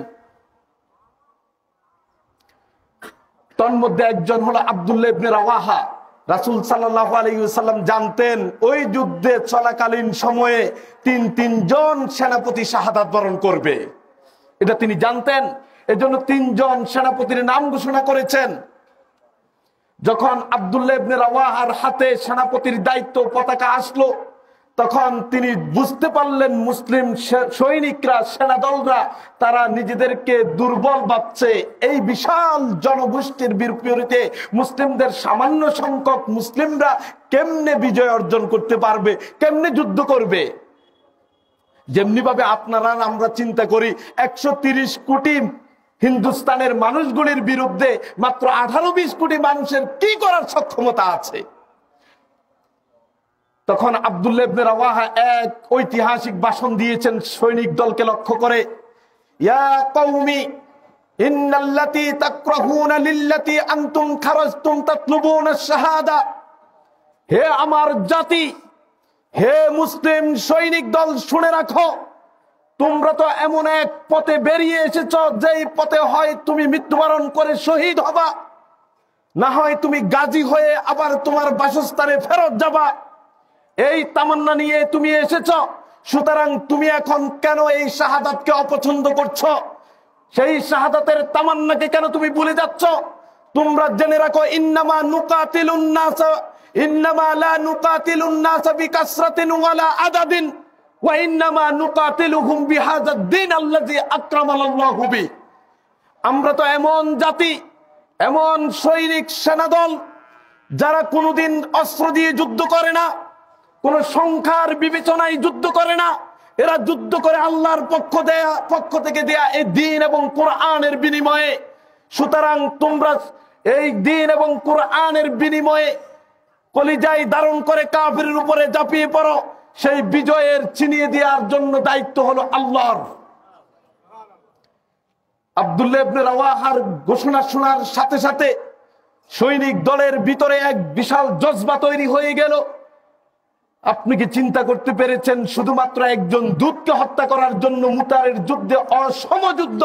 তন্মধ্যে একজন হলো আব্দুল্লাহ ইবনে রাওয়াহা। রাসূল সাল্লাল্লাহু আলাইহি ওয়াসাল্লাম জানতেন ওই যুদ্ধে চলাকালীন সময়ে তিন জন সেনাপতি শাহাদাত বরণ করবে, এটা তিনি জানতেন। এজন্য 3 জন সেনাপতির নাম ঘোষণা করেছেন। যখন আব্দুল্লাহ ইবনে রাওয়াহার হাতে সেনাপতির দায়িত্ব পতাকা আসলো, তখন তিনি বুঝতে পারলেন মুসলিম সৈনিকরা, সেনাদলরা তারা নিজেদেরকে দুর্বল ভাবছে। এই বিশাল জনগোষ্ঠীর বিপরীতে মুসলিমদের সামান্য সংখ্যক মুসলিমরা কেমনে বিজয় অর্জন করতে পারবে, কেমনে যুদ্ধ করবে। যেমনি ভাবে আপনারা আমরা চিন্তা করি 130 কোটি হিন্দুস্তানের মানুষগুলির বিরুদ্ধে মাত্র 18-20 কোটি মানুষের কি করার সক্ষমতা আছে। তখন আব্দুল্লাহ ইবনে রাওয়াহা এক ঐতিহাসিক ভাষণ দিয়েছেন সৈনিক দলকে লক্ষ্য করে, ইয়া কওমি ইন্নাল্লাতী তাকরাহুনা লিল্লাতী আনতুম খারাজতুম তাতলুবুনা আশ-শাহাদা। হে আমার জাতি, হে মুসলিম সৈনিক দল, শুনে রাখো, তোমরা তো এমন এক পথে বেরিয়ে এসেছ যেই পথে হয় তুমি মৃত্যুবরণ করে শহীদ হবা, না হয় তুমি গাজী হয়ে আবার তোমার বাসস্থানে ফেরত যাবা। এই তামান্না নিয়ে তুমি এসেছ, সুতরাং তুমি এখন কেন এই শাহাদাতকে অপছন্দ করছো? সেই শাহাদাতের তামান্নাকে কেন তুমি ভুলে যাচ্ছ? তোমরা জেনে রাখো, ইন্নামা নুকাতিলুন নাস, ইন্নামা লা নুকাতিলুন নাস বিকাসরাতিন ওয়ালা আদাদিন ওয়া ইন্নামা নুকাতিলুহুম বিহাযাদ দ্বীন আল্লাযী আকরামাল্লাহু বি। আমরা তো এমন জাতি, এমন সৈনিক সেনাদল যারা কোনোদিন অস্ত্র দিয়ে যুদ্ধ করে না, কোন সংখ্যার বিবেচনায় যুদ্ধ করে না। এরা যুদ্ধ করে আল্লাহর পক্ষ থেকে দেয়া এই দ্বীন এবং কোরআনের বিনিময়ে। সুতরাং তোমরা এই দ্বীন এবং কোরআনের বিনিময়ে কলিজায় ধারণ করে কাফিরের উপরে ঝাঁপিয়ে পড়ো। সেই বিজয়ের ছিনিয়ে দেওয়ার জন্য দায়িত্ব হলো আল্লাহর। আব্দুল্লাহ ইবনে রাওয়াহার ঘোষণা শোনার সাথে সাথে সৈনিক দলের ভিতরে এক বিশাল জজবা তৈরি হয়ে গেল। আপনি কি চিন্তা করতে পেরেছেন, শুধুমাত্র একজন দূতকে হত্যা করার জন্য মুতারের যুদ্ধে অসম যুদ্ধ,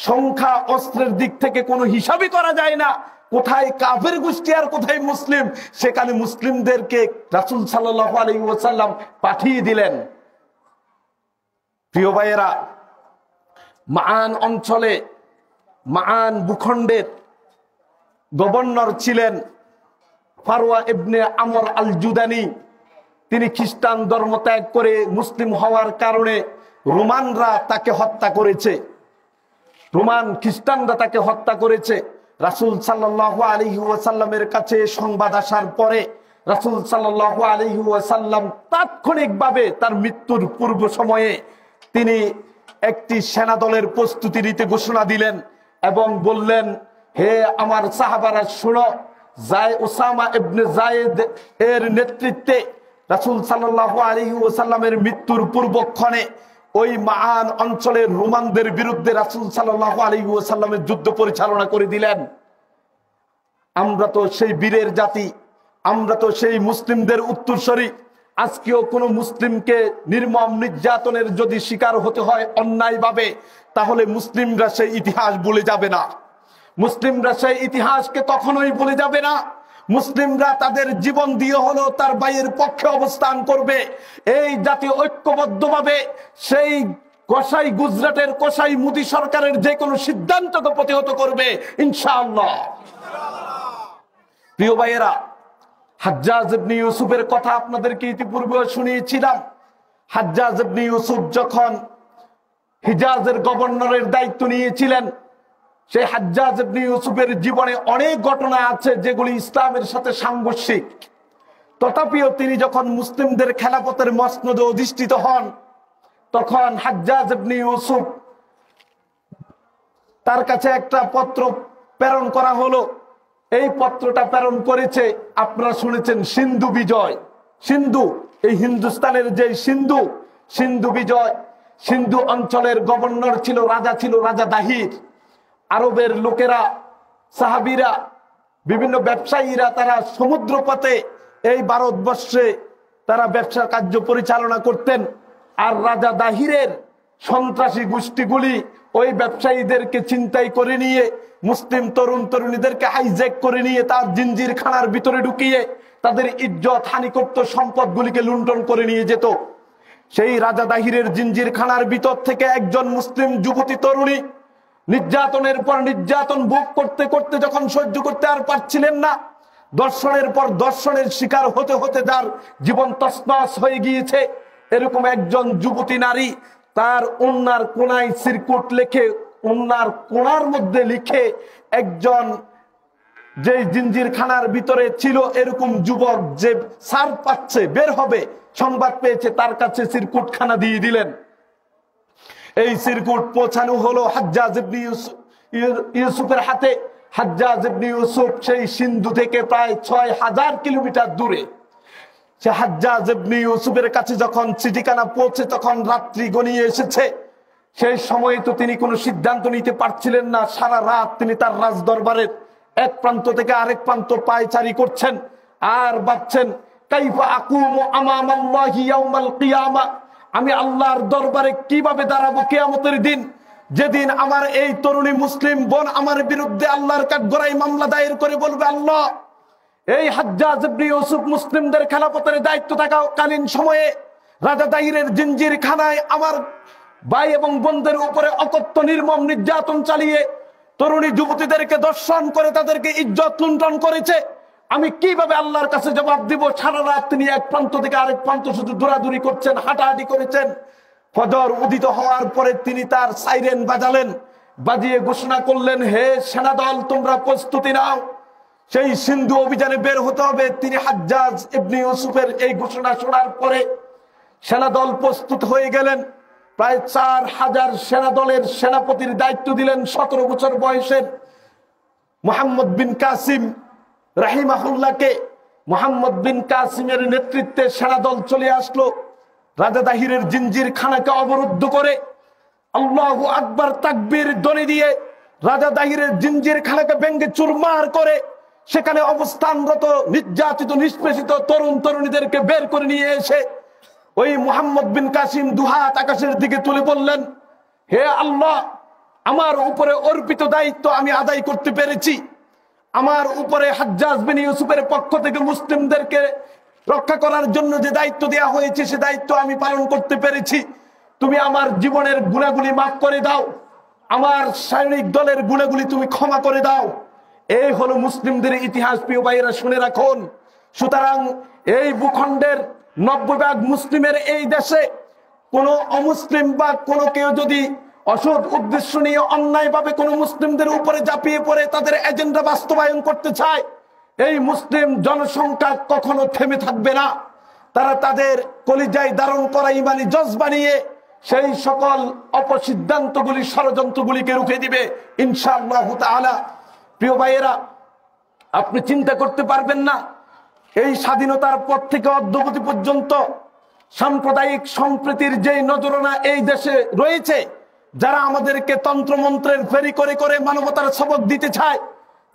সংখ্যা অস্ত্রের দিক থেকে কোনো হিসাবই করা যায় না। কোথায় কাফের গোষ্ঠী আর কোথায় মুসলিম, সেখানে মুসলিমদেরকে রাসূল সাল্লাল্লাহু আলাইহি ওয়াসাল্লাম পাঠিয়ে দিলেন। প্রিয় ভাইয়েরা, মাআন অঞ্চলে, মাআন ভূখণ্ডের গভর্নর ছিলেন ফারওয়া ইবনে আমর আল জুদানি। তিনি খ্রিস্টান ধর্ম ত্যাগ করে মুসলিম হওয়ার কারণে রোমানরা তাকে হত্যা করেছে, রোমান খ্রিস্টানরা তাকে হত্যা করেছে। রাসূল সাল্লাল্লাহু আলাইহি ওয়াসাল্লামের কাছে সংবাদ আসার পরে রাসূল সাল্লাল্লাহু আলাইহি ওয়াসাল্লাম তাৎক্ষণিকভাবে তার মৃত্যুর পূর্ব সময়ে তিনি একটি সেনাদলের প্রস্তুতি নিতে ঘোষণা দিলেন এবং বললেন, হে আমার সাহাবারা শোনো, ওসামা ইবনে যায়েদ এর নেতৃত্বে রাসূল সাল্লাল্লাহু আলাইহি ওয়াসাল্লামের মৃত্যুর পূর্বক্ষণে ওই মাআন অঞ্চলের রোমানদের বিরুদ্ধে রাসূল সাল্লাল্লাহু আলাইহি ওয়াসাল্লামের যুদ্ধ পরিচালনা করে দিলেন। আমরা তো সেই বীরের জাতি, আমরা তো সেই মুসলিমদের উত্তরসূরি। আজকেও কোনো মুসলিমকে নির্মম নির্যাতনের যদি শিকার হতে হয় অন্যায়ভাবে, তাহলে মুসলিমরা সেই ইতিহাস ভুলে যাবে না। মুসলিমরা সেই ইতিহাসকে কখনোই ভুলে যাবে না। মুসলিমরা তাদের জীবন দিয়ে হলো তার ভাইয়ের পক্ষে অবস্থান করবে। এই জাতি ঐক্যবদ্ধভাবে সেই কসাই, গুজরাটের কসাই মোদী সরকারের যে কোনো সিদ্ধান্তকে প্রতিহত করবে ইনশাআল্লাহ। প্রিয় ভাইয়েরা, হাজ্জাজ ইবনে ইউসুফের কথা আপনাদেরকে ইতিপূর্বে শুনিয়েছিলাম। হাজ্জাজ ইবনে ইউসুফ যখন হিজাজের গভর্নরের দায়িত্ব নিয়েছিলেন, সেই হাজ্জাজ ইবনে ইউসুফের জীবনে অনেক ঘটনা আছে যেগুলি ইসলামের সাথে সাংঘর্ষিক। তথাপিও তিনি যখন মুসলিমদের খেলাফতের মসনদে অধিষ্ঠিত হন, তখন হাজ্জাজ ইবনে ইউসুফ তার কাছে একটা পত্র প্রেরণ করা হলো। এই পত্রটা প্রেরণ করেছে, আপনারা শুনেছেন, সিন্ধু বিজয়। সিন্ধু, এই হিন্দুস্তানের যে সিন্ধু বিজয়, সিন্ধু অঞ্চলের গভর্নর ছিল, রাজা ছিল রাজা দাহির। আরবের লোকেরা, সাহাবীরা, বিভিন্ন ব্যবসায়ীরা তারা সমুদ্রপথে এই ভারতবর্ষে তারা ব্যবসার কার্য পরিচালনা করতেন। আর রাজা দাহিরের সন্ত্রাসী গোষ্ঠীগুলি ওই ব্যবসায়ীদেরকে ছিনতাই করে নিয়ে, মুসলিম তরুণ তরুণীদেরকে হাইজ্যাক করে নিয়ে তার জিঞ্জির খানার ভিতরে ঢুকিয়ে তাদের ইজ্জত হানি করত, সম্পদগুলিকে লুণ্ঠন করে নিয়ে যেত। সেই রাজা দাহিরের জিঞ্জির খানার ভিতর থেকে একজন মুসলিম যুবতী তরুণী নির্যাতনের পর নির্যাতন ভোগ করতে করতে যখন সহ্য করতে আর পারছিলেন না, দর্শনের পর দর্শনের শিকার হতে হতে যার জীবন তছনছ হয়ে গিয়েছে, এরকম একজন যুবতী নারী তার ওন্নার কোনায় সিরকুট লিখে, ওন্নার কোনার মধ্যে লিখে একজন যে জিঞ্জির খানার ভিতরে ছিল এরকম যুবক যে সার পাচ্ছে, বের হবে সংবাদ পেয়েছে, তার কাছে সিরকুট খানা দিয়ে দিলেন। এই সিরকুট পৌঁছানো হলো হাজ্জাজ ইবনে ইউসুফের হাতে। হাজ্জাজ ইবনে ইউসুফ সেই সিন্ধু থেকে প্রায় ৬,০০০ কিলোমিটার দূরে। সে হাজ্জাজ ইবনে ইউসুফের কাছে যখন চিঠিখানা পৌঁছে তখন রাত্রি গনিয়ে এসেছে। সেই সময়ে তো তিনি কোনো সিদ্ধান্ত নিতে পারছিলেন না। সারা রাত তিনি তার রাজ দরবারের এক প্রান্ত থেকে আরেক প্রান্ত পায়চারি করছেন আর ভাবছেন, কাইফা আকুমু আমামাল্লাহি ইয়াউমাল কিয়ামা, আমি আল্লাহর দরবারে কিভাবে দাঁড়াবো কিয়ামতের দিন, যেদিন আমার এই তরুণী মুসলিম বোন আমার বিরুদ্ধে আল্লাহর কাঠগড়ায় মামলা দায়ের করে বলবে, আল্লাহ এই হাজ্জাজ ইবনে ইউসুফ মুসলিমদের খেলাফতের দায়িত্ব থাকাকালীন সময়ে রাজা দাহিরের জিঞ্জির খানায় আমার ভাই এবং বোনদের উপরে অকথ্য নির্মম নির্যাতন চালিয়ে তরুণী যুবতীদেরকে দর্শন করে তাদেরকে ইজ্জত লুণ্ঠন করেছে। আমি কিভাবে আল্লাহর কাছে জবাব দিব? সারা রাত তিনি এক প্রান্ত থেকে আরেক প্রান্ত শুধু দৌড়াদৌড়ি করছেন, হাঁটাহাঁটি করেছেন। ফজর উদিত হওয়ার পরে তিনি তার সাইরেন বাজালেন, বাজিয়ে ঘোষণা করলেন, হে সেনাদল তোমরা প্রস্তুতি নাও, সেই সিন্ধু অভিযানে বের হতে হবে। তিনি হাজ্জাজ ইবনে ইউসুফের এই ঘোষণা শোনার পরে সেনাদল প্রস্তুত হয়ে গেলেন। প্রায় ৪,০০০ সেনাদলের সেনাপতির দায়িত্ব দিলেন ১৭ বছর বয়সের মুহাম্মদ বিন কাসিম রাহিমাহুল্লাহকে। মুহাম্মদ বিন কাসিমের নেতৃত্বে সেনাদল চলে আসলো রাজা দাহিরের জিঞ্জির খানাকে অবরুদ্ধ করে। আল্লাহু আকবার তাকবীর ধ্বনি দিয়ে রাজা দাহিরের জিঞ্জির খানাকে ভেঙে চুরমার করে সেখানে অবস্থানরত নির্যাতিত নিষ্পেষিত তরুণ তরুণীদেরকে বের করে নিয়ে এসে ওই মুহাম্মদ বিন কাসিম দুহাত আকাশের দিকে তুলে বললেন, হে আল্লাহ, আমার উপরে অর্পিত দায়িত্ব আমি আদায় করতে পেরেছি। আমার উপরে হাজ্জাজ বিন ইউসুফের পক্ষ থেকে মুসলিমদেরকে রক্ষা করার জন্য যে দায়িত্ব দেওয়া হয়েছে সে দায়িত্ব আমি পালন করতে পেরেছি। তুমি আমার জীবনের গুনাহগুলি মাফ করে দাও, আমার সৈনিক দলের গুনাহগুলি তুমি ক্ষমা করে দাও। এই হলো মুসলিমদের ইতিহাস। প্রিয় ভাইয়েরা শুনে রাখুন। সুতরাং এই ভূখণ্ডের ৯০ মুসলিমের এই দেশে কোনো অমুসলিম বা কোনো কেউ যদি অসৎ উদ্দেশ্য নিয়ে অন্যায়ভাবে কোনো মুসলিমদের উপরে ঝাঁপিয়ে পড়ে তাদের এজেন্ডা বাস্তবায়ন করতে চায়, এই মুসলিম জনসংখ্যা কখনো থেমে থাকবে না। তারা তাদের কলিজায় ধারণ করা ইমানি জজবা নিয়ে সেই সকল অপসিদ্ধান্তগুলি ষড়যন্ত্রগুলিকে রুখে দিবে ইনশাআল্লাহু তাআলা। প্রিয় ভাইয়েরা, আপনি চিন্তা করতে পারবেন না এই স্বাধীনতার পর থেকে অদ্যবধি পর্যন্ত সাম্প্রদায়িক সম্প্রীতির যে নজরানা এই দেশে রয়েছে, যারা আমাদেরকে তন্ত্রমন্ত্রের ফেরি করে করে মানবতার সবক দিতে চায়,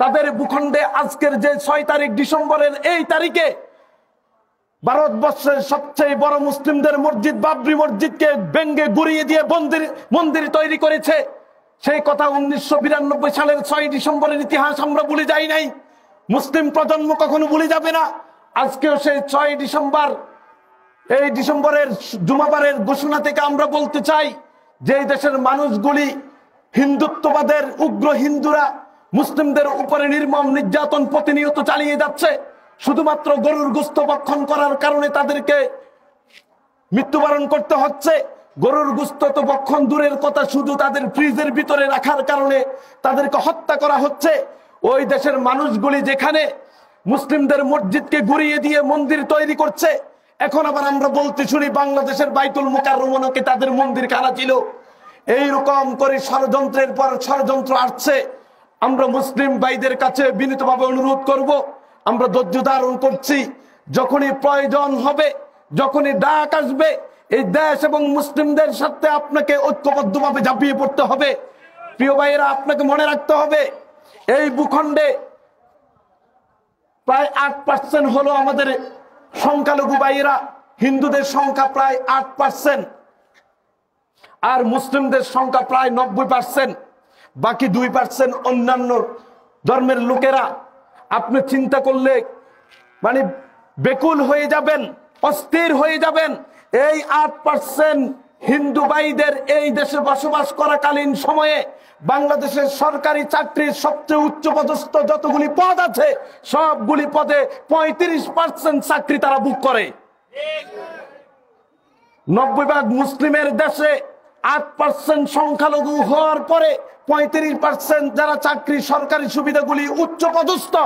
তাদের ভূখণ্ডে আজকের যে ৬ তারিখ ডিসেম্বরের এই তারিখে ভারতবর্ষের সবচেয়ে বড় মুসলিমদের মসজিদ বাবরি মসজিদকে ভেঙ্গে গুড়িয়ে দিয়ে মন্দির তৈরি করেছে। সেই কথা ১৯৯২ সালের ৬ ডিসেম্বরের ইতিহাস আমরা ভুলে যাই নাই, মুসলিম প্রজন্ম কখনো ভুলে যাবে না। আজকেও সেই ৬ ডিসেম্বর, এই ডিসেম্বরের জুমাবারের ঘোষণা থেকে আমরা বলতে চাই যে এই দেশের মানুষগুলি হিন্দুত্ববাদের উগ্র হিন্দুরা মুসলিমদের উপরে নির্মম নির্যাতন প্রতিনিয়ত চালিয়ে যাচ্ছে। শুধুমাত্র গরুর গোশত ভক্ষণ করার কারণে তাদেরকে মৃত্যুবরণ করতে হচ্ছে। গরুর গোশত তো ভক্ষণ দূরের কথা, শুধু তাদের ফ্রিজের ভিতরে রাখার কারণে তাদেরকে হত্যা করা হচ্ছে। ওই দেশের মানুষগুলি যেখানে মুসলিমদের মসজিদকে ঘুরিয়ে দিয়ে মন্দির তৈরি করছে, এখন আবার আমরা বলতে শুনি বাংলাদেশের বাইতুল মুকাররমকে তাদের মন্দির খানা ছিল। এইরকম করে ষড়যন্ত্রের পর ষড়যন্ত্র আসছে। আমরা মুসলিম ভাইদের কাছে বিনীতভাবে অনুরোধ করব, আমরা ধৈর্য ধারণ করছি। যখনই প্রয়োজন হবে, যখনই ডাক আসবে, এই দেশ এবং মুসলিমদের সাথে আপনাকে ঐক্যবদ্ধভাবে ঝাঁপিয়ে পড়তে হবে। প্রিয় ভাইয়েরা, আপনাকে মনে রাখতে হবে এই ভূখণ্ডে প্রায় ৮% হলো আমাদের সংখ্যালঘু ভাইয়েরা। হিন্দুদের সংখ্যা প্রায় 8%, আর মুসলিমদের সংখ্যা প্রায় 90%, বাকি 2% অন্যান্য ধর্মের লোকেরা। আপনি চিন্তা করলে মানে বেকুল হয়ে যাবেন, অস্থির হয়ে যাবেন। এই 8% হিন্দু ভাইদের এই দেশে বসবাস করাকালীন সময়ে বাংলাদেশের সরকারি চাকরির সবচেয়ে উচ্চপদস্থ যতগুলি পদ আছে সবগুলি পদে 35% চাকরি তারা বুক করে। 90% মুসলিমের দেশে 8% সংখ্যালঘু হওয়ার পরে 35% যারা চাকরি সরকারি সুবিধাগুলি উচ্চপদস্থ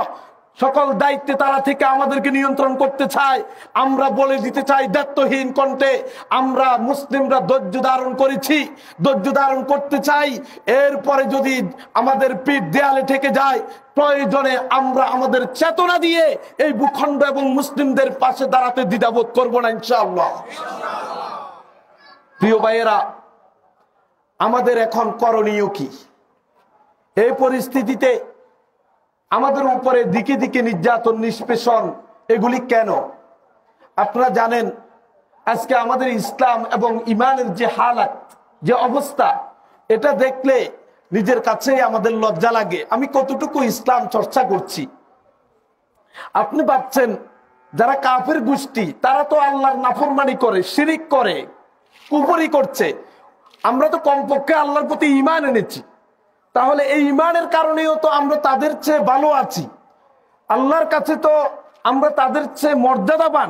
সকল দায়িত্বে তারা থেকে আমাদেরকে নিয়ন্ত্রণ করতে চায়। আমরা বলে দিতে চাই দায়িত্বহীন কণ্ঠে, আমরা মুসলিমরা ধৈর্য ধারণ করেছি, ধৈর্য ধারণ করতে চাই। এরপরে যদি আমাদের পিঠ দেয়ালে ঠেকে যায়, প্রয়োজনে আমরা আমাদের চেতনা দিয়ে এই ভূখণ্ড এবং মুসলিমদের পাশে দাঁড়াতে দ্বিধাবোধ করব না, ইনশাআল্লাহ। প্রিয় ভাইয়েরা, আমাদের এখন করণীয় কি? এই পরিস্থিতিতে আমাদের উপরে দিকে দিকে নির্যাতন, নিষ্পেষণ, এগুলি কেন? আপনারা জানেন আজকে আমাদের ইসলাম এবং ইমানের যে হালাত, যে অবস্থা, এটা দেখলে নিজের কাছেই আমাদের লজ্জা লাগে। আমি কতটুকু ইসলাম চর্চা করছি। আপনি ভাবছেন যারা কাফের গোষ্ঠী তারা তো আল্লাহর নাফরমানি করে, শিরিক করে, কুফরি করছে। আমরা তো কমপক্ষে আল্লাহর প্রতি ঈমান এনেছি, তাহলে এই ঈমানের কারণেও তো আমরা তাদের চেয়ে ভালো আছি। আল্লাহর কাছে তো আমরা তাদের চেয়ে মর্যাদাবান,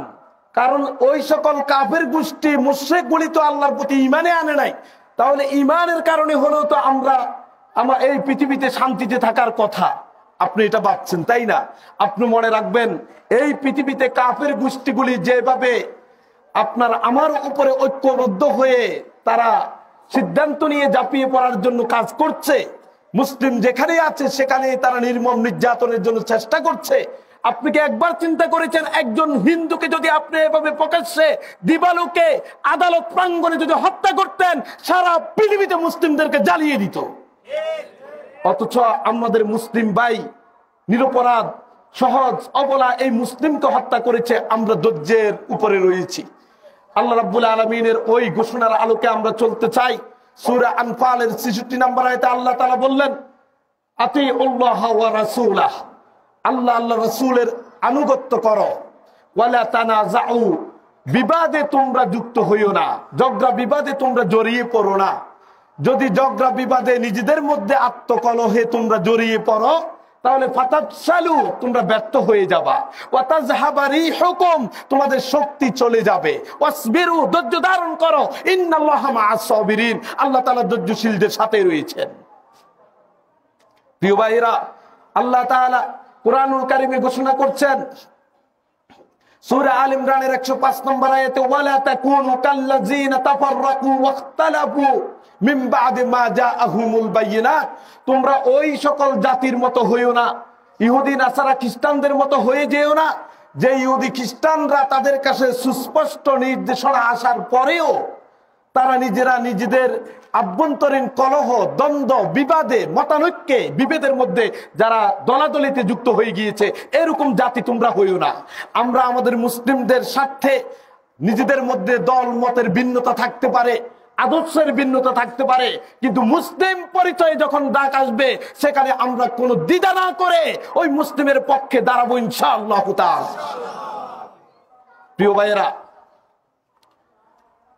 কারণ ওই সকল কাফের গোষ্ঠী মুশরিকগুলি তো আল্লাহর প্রতি ঈমানে আনে নাই। তাহলে ঈমানের কারণে হলেও তো আমরা এই পৃথিবীতে শান্তিতে থাকার কথা। আপনি এটা ভাবছেন, তাই না? আপনি মনে রাখবেন, এই পৃথিবীতে কাফের গোষ্ঠীগুলি যেভাবে আপনার আমার উপরে ঐক্যবদ্ধ হয়ে তারা সিদ্ধান্ত নিয়ে ঝাঁপিয়ে পড়ার জন্য কাজ করছে, মুসলিম যেখানে আছে সেখানে তারা নির্মম নির্যাতনের জন্য চেষ্টা করছে। আপনি কি একবার চিন্তা করেছেন একজন হিন্দুকে যদি আপনি এভাবে প্রকাশ্যে দিবালোকে আদালত প্রাঙ্গণে যদি হত্যা করতেন, সারা পৃথিবীতে মুসলিমদেরকে জ্বালিয়ে দিত? অথচ আমাদের মুসলিম ভাই নিরপরাধ সহজ অবলা এই মুসলিমকে হত্যা করেছে। আমরা ধৈর্যের উপরে রয়েছি। আল্লাহ রাব্বুল আলামিনের ওই ঘোষণার আলোকে আমরা চলতে চাই। সূরা আনফালের 66 নম্বর আয়াতে আল্লাহ তাআলা বললেন, আতিউল্লাহ ওয়া রাসূলাহ, আল্লাহ আল্লাহ রাসূলের আনুগত্য করো। ওয়ালা তানাজাউ, বিবাদে তোমরা যুক্ত হইও না, ঝগড়া বিবাদে তোমরা জড়িয়ে পড়ো না। যদি ঝগড়া বিবাদে নিজেদের মধ্যে আত্মকলহে তোমরা জড়িয়ে পড়ো, তাহলে ফাতাফশালু, তোমরা ব্যর্থ হয়ে যাবা। ওয়াতাযহাবা রিহুকুম, তোমাদের শক্তি চলে যাবে। ওয়াসবিরু, ধৈর্য ধারণ করো। ইন্নাল্লাহা মাআস সাবিরিন, আল্লাহ তাআলা ধৈর্যশীলদের সাথে রয়েছেন। প্রিয় ভাইরা, আল্লাহ তাআলা কুরআনুল কারীমে ঘোষণা করছেন সূরা আল ইমরানের 105 নম্বর আয়াতে, ওয়ালা তাকুনু কাল্লাযিনা তাফাররাকু ওয়াখতালাফু মিন বা'দি মা জাআহুমুল বায়িনাত, তোমরা ওই সকল জাতির মতো হইও না, ইহুদি নাসারা খ্রিস্টানদের মতো হয়ে যেও না, যে ইহুদি খ্রিস্টানরা তাদের কাছে সুস্পষ্ট নির্দেশনা আসার পরেও তারা নিজেরা নিজেদের আভ্যন্তরীণ কলহ, দ্বন্দ্ব, বিবাদে, মতানৈক্যে, বিভেদের মধ্যে যারা দলাদলিতে যুক্ত হয়ে গিয়েছে, এরকম জাতি তোমরা হইও না। আমরা আমাদের মুসলিমদের স্বার্থে নিজেদের মধ্যে দল মতের ভিন্নতা থাকতে পারে, আদর্শের ভিন্নতা থাকতে পারে, কিন্তু মুসলিম পরিচয় যখন ডাক আসবে সেখানে আমরা কোনো দ্বিধা না করে ওই মুসলিমের পক্ষে দাঁড়াবো, ইনশাআল্লাহ তাআলা। প্রিয় ভাইয়েরা,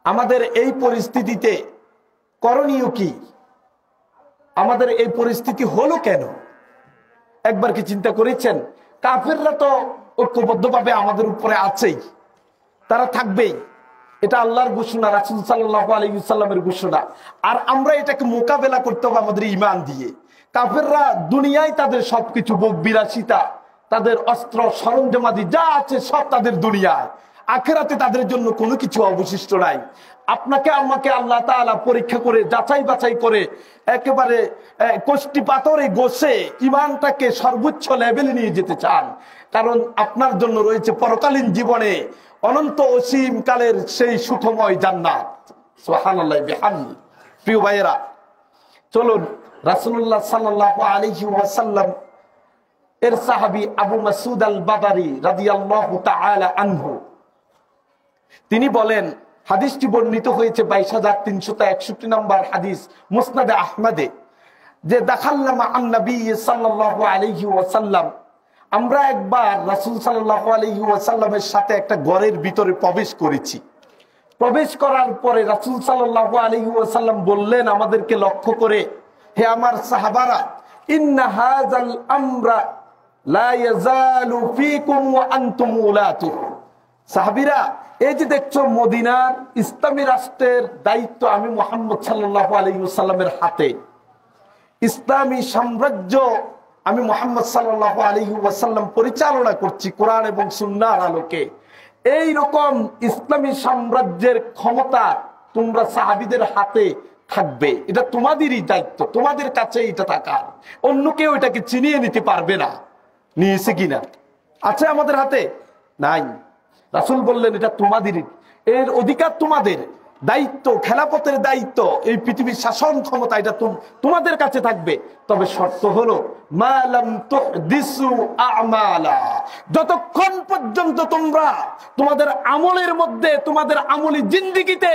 আমাদের এই পরিস্থিতিতে করণীয় কি? আমাদের এই পরিস্থিতি হলো কেন? একবার কি চিন্তা করেছেন? কাফেররা তো ঐক্যবদ্ধভাবে আমাদের উপরে আছেই, তারা থাকবেই। এটা আল্লাহর ঘোষণা, রাসূল সাল্লাল্লাহু আলাইহি ওয়াসাল্লামের ঘোষণা। আর আমরা এটাকে মোকাবেলা করতে হবে আমাদের ঈমান দিয়ে। কাফেররা দুনিয়ায় তাদের সবকিছু, ভোগ বিলাসিতা, তাদের অস্ত্র সরঞ্জামাদি যা আছে সব তাদের দুনিয়ায়, আখিরাতে তাদের জন্য কোনো কিছু অবশিষ্ট নাই। আপনাকে আমাকে আল্লাহ তাআলা পরীক্ষা করে, যাচাই বাছাই করে, একেবারে কষ্টি পাথরে ঘষে ঈমানটাকে সর্বোচ্চ লেভেলে নিয়ে যেতে চান। কারণ আপনার জন্য রয়েছে পরকালীন জীবনে অনন্ত অসীম কালের সেই সুখময় জান্নাত। সুবহানাল্লাহি বিহামদি। প্রিয় ভাইয়েরা, চলুন রাসূলুল্লাহ সাল্লাল্লাহু আলাইহি ওয়াসাল্লাম এর সাহাবী আবু মাসউদ আল বাদারি রাদিয়াল্লাহু তাআলা আনহু তিনি বলেন, হাদিসটি বর্ণিত হয়েছে 22,361 নম্বর হাদিস মুসনাদে আহমদে, যে দাখালনা মা'আন নবী সাল্লাল্লাহু আলাইহি ওয়াসাল্লাম, আমরা একবার রাসূল সাল্লাল্লাহু আলাইহি ওয়াসাল্লামের সাথে একটা ঘরের ভিতরে প্রবেশ করেছি। প্রবেশ করার পরে রাসূল সাল্লাল্লাহু আলাইহি ওয়াসাল্লাম বললেন আমাদেরকে লক্ষ্য করে, হে আমার সাহাবারা, ইন্না হাযাল আমরা লা ইয়াজালু ফীকুম ওয়া আনতুম উলাতু। সাহাবীরা, এই যে দেখছো মদিনার ইসলামী রাষ্ট্রের দায়িত্ব আমি মুহাম্মদ সাল্লাল্লাহু আলাইহি ওয়াসাল্লামের হাতে, ইসলামী সাম্রাজ্য আমি মুহাম্মদ সাল্লাল্লাহু আলাইহি ওয়াসাল্লাম পরিচালনা করছি কোরআন এবং সুন্নাহর আলোকে। এই রকম ইসলামী সাম্রাজ্যের ক্ষমতা তোমরা সাহাবীদের হাতে থাকবে, এটা তোমাদেরই দায়িত্ব, তোমাদের কাছে এটা থাকার, অন্য কেউ এটাকে চিনিয়ে নিতে পারবে না। নিয়েছে কিনা? আছে আমাদের হাতে? নাই। রাসূল বললেন এটা তোমাদেরই, এর অধিকার তোমাদের, দায়িত্ব, খেলাফতের দায়িত্ব, এই পৃথিবীর শাসন ক্ষমতা এটা তোমাদের কাছে থাকবে। তবে শর্ত হলো মা লাম তুহদিসু আমালা, যতক্ষণ পর্যন্ত তোমরা তোমাদের আমলের মধ্যে, তোমাদের আমলি জিন্দেগিতে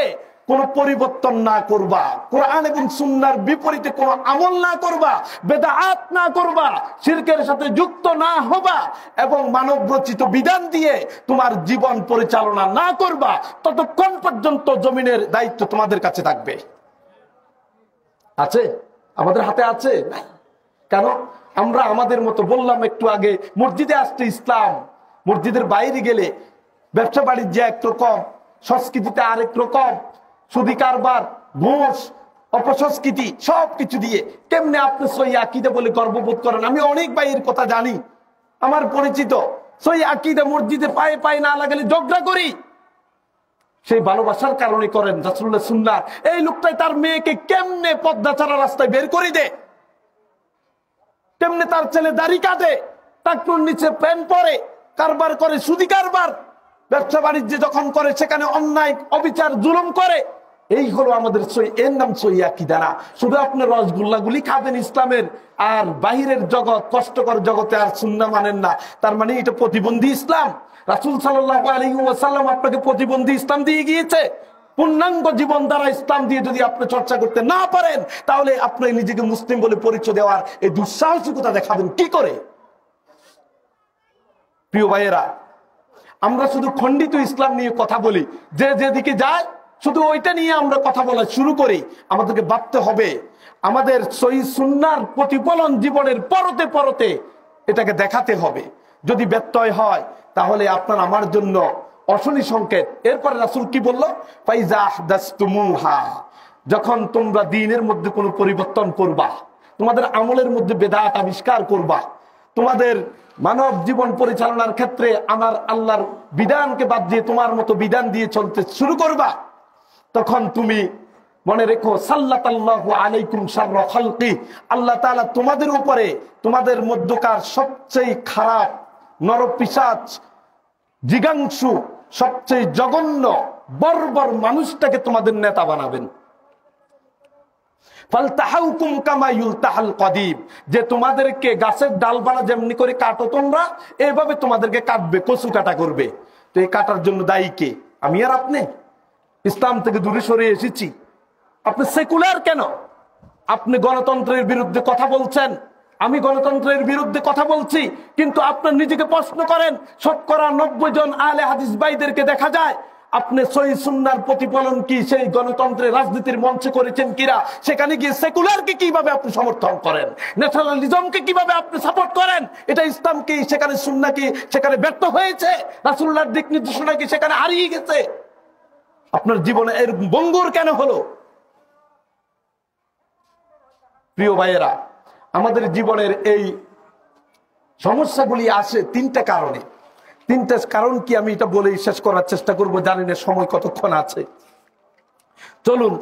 কোনো পরিবর্তন না করবা, কোরআন এবং সুন্নাহর বিপরীতে কোনো আমল না করবা, বেদাত না করবা, শিরকের সাথে যুক্ত না হবা এবং মানব রচিত বিধান দিয়ে তোমার জীবন পরিচালনা না করবা, ততক্ষণ পর্যন্ত জমিনের দায়িত্ব তোমাদের কাছে থাকবে। আছে? আমাদের হাতে আছে? কেন? আমরা আমাদের মতো, বললাম একটু আগে, মসজিদে আসছে ইসলাম, মসজিদের বাইরে গেলে ব্যবসা বাণিজ্য একরকম, সংস্কৃতিতে আরেক রকম, সুদি কারবার, ঘুষ, অপসংস্কৃতি, সবকিছু দিয়ে কেমনে আপনি সহি আকীদা বলে গর্ববোধ করেন? আমি অনেক ভাইয়ের কথা জানি, আমার পরিচিত, সহি আকীদা মসজিদে পায়ে পায়ে না লাগালে ঝগড়া করি, সেই ভালোবাসার কারণে করেন রাসূলুল্লাহ সুন্নাহ। এই লোকটাই তার মেয়েকে কেমনে পর্দা ছাড়া রাস্তায় বের করে দেয়, কেমনে তার ছেলে দাড়ি কাটে, টাকনুর নিচে প্যান্ট পরে, কারবার করে, সুদি কারবার, ব্যবসা বাণিজ্য যখন করে সেখানে অন্যায়, অবিচার, জুলুম করে। এই হলো আমাদের এর নাম সহি আকীদা না। শুধু আপনি রসগোল্লাগুলি খাবেন ইসলামের, আর বাহিরের জগৎ, কষ্টকর জগতে আর সুন্নাহ মানেন না, তার মানে এটা প্রতিবন্ধী ইসলাম। রাসূল সাল্লাল্লাহু আলাইহি ওয়াসাল্লাম আপনাকে প্রতিবন্ধী ইসলাম দিয়ে গিয়েছে। পূর্ণাঙ্গ জীবন দ্বারা ইসলাম দিয়ে যদি আপনি চর্চা করতে না পারেন, তাহলে আপনি নিজেকে মুসলিম বলে পরিচয় দেওয়ার এই দুঃসাহসিকতা দেখাবেন কি করে? প্রিয় ভাইয়েরা, আমরা শুধু খণ্ডিত ইসলাম নিয়ে কথা বলি, যে যেদিকে যায় শুধু ওইটা নিয়ে আমরা কথা বলা শুরু করি। আমাদেরকে ভাবতে হবে, আমাদের সহি সুন্নাহর প্রতিফলন জীবনের পরতে পরতে এটাকে দেখাতে হবে। যদি ব্যত্যয় হয় তাহলে আপনার আমার জন্য অশনি সংকেত। এরপরে রাসূল কি বলল? ফাইজা আহদাসতুমুহা, যখন তোমরা দ্বীনের মধ্যে কোনো পরিবর্তন করবা, তোমাদের আমলের মধ্যে বেদাত আবিষ্কার করবা, তোমাদের মানব জীবন পরিচালনার ক্ষেত্রে আমার আল্লাহর বিধানকে বাদ দিয়ে তোমার মতো বিধান দিয়ে চলতে শুরু করবা, তখন তুমি মনে রেখো সাল্লাল্লাহু আলাইকুম শাররা খালকি, আল্লাহ তাআলা তোমাদের উপরে তোমাদের মধ্যকার সবচেয়ে খারাপ নরপিশাচ, জিগাংশু, সবচেয়ে জঘন্য বর্বর মানুষটাকে তোমাদের নেতা বানাবেন। ফালতাহাউকুম কামা ইউলতাহাল কদিব, যে তোমাদেরকে গাছের ডালপালা যেমনি করে কাটো তোমরা, এইভাবে তোমাদেরকে কাটবে, কচু কাটা করবে। তো এই কাটার জন্য দায়ী কে? আমি আর আপনি? ইসলাম থেকে দূরে সরে এসেছি। আপনি সেকুলার কেন? আপনি গণতন্ত্রের বিরুদ্ধে কথা বলছেন, আমি গণতন্ত্রের বিরুদ্ধে কথা বলছি, কিন্তু আপনার নিজেকে প্রশ্ন করেন, শতকরা 90 জন আহলে হাদিস ভাইদেরকে দেখা যায় আপনি সহিহ সুন্নাহর প্রতিফলন কি সেই গণতন্ত্রের রাজনীতির মঞ্চে করেছেন কিনা? সেখানে গিয়ে সেকুলারকে কিভাবে আপনি সমর্থন করেন, ন্যাশনালিজমকে কিভাবে আপনি সাপোর্ট করেন? এটা ইসলাম কি সেখানে, সুন্নাহ কি সেখানে ব্যর্থ হয়েছে? রাসূলুল্লাহর দিক নির্দেশনা কি সেখানে হারিয়ে গেছে? আপনার জীবনে এর ভঙ্গুর কেন হলো? প্রিয় ভাইয়েরা, আমাদের জীবনের এই সমস্যাগুলি আসে তিনটা কারণে। তিনটা কারণ কি আমি এটা বলে শেষ করার চেষ্টা করব, জানি না সময় কতক্ষণ আছে। চলুন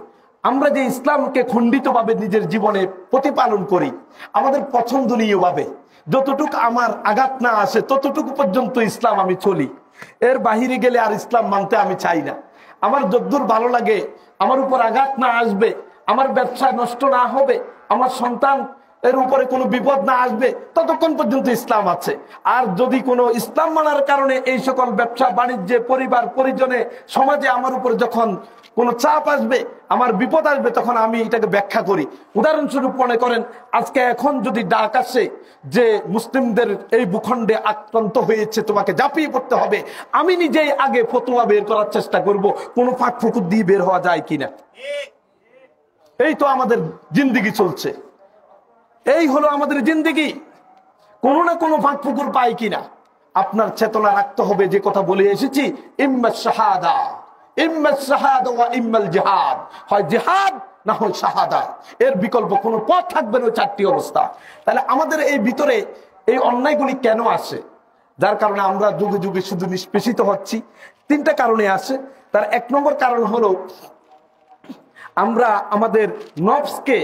আমরা যে ইসলামকে খণ্ডিতভাবে নিজের জীবনে প্রতিপালন করি, আমাদের পছন্দনীয় ভাবে, যতটুকু আমার আঘাত না আসে ততটুকু পর্যন্ত ইসলাম আমি চলি, এর বাহিরে গেলে আর ইসলাম মানতে আমি চাই না। আমার যদ্দূর ভালো লাগে, আমার উপর আঘাত না আসবে, আমার ব্যবসা নষ্ট না হবে, আমার সন্তান এর উপরে কোনো বিপদ না আসবে ততক্ষণ পর্যন্ত ইসলাম আছে। আর যদি কোনো ইসলাম মানার কারণে এই সকল ব্যবসা বাণিজ্যে, পরিবার পরিজনে, সমাজে আমার উপরে যখন কোনো চাপ আসবে, আমার বিপদ আসবে, তখন আমি এটাকে ব্যাখ্যা করি। উদাহরণস্বরূপ মনে করেন আজকে এখন যদি ডাক আসে যে মুসলিমদের এই ভূখণ্ডে আক্রান্ত হয়েছে, তোমাকে ঝাঁপিয়ে পড়তে হবে, আমি নিজেই আগে ফতোয়া বের করার চেষ্টা করব কোনো ফাঁক ফুকুর দিয়ে বের হওয়া যায় কিনা। এই তো আমাদের জিন্দেগি চলছে, এই হলো আমাদের জিন্দেগি। কোনো না কোনো ফাঁক ফুকুর পাই কিনা আপনার চেতনা রাখতে হবে। যে কথা বলে এসেছি, ইম্মা শাহাদা, ইম্মা শাহাদা ওয়া ইম্মাল জিহাদ, হয় জিহাদ না হয় শাহাদা, এর বিকল্প কোনো পথ থাকবে না। চারটি অবস্থা। তাহলে আমাদের এই ভিতরে এই অন্যায়গুলি কেন আসে, যার কারণে আমরা যুগে যুগে শুধু নিষ্পেষিত হচ্ছি? তিনটা কারণে আসে। তার এক নম্বর কারণ হলো আমরা আমাদের নফসকে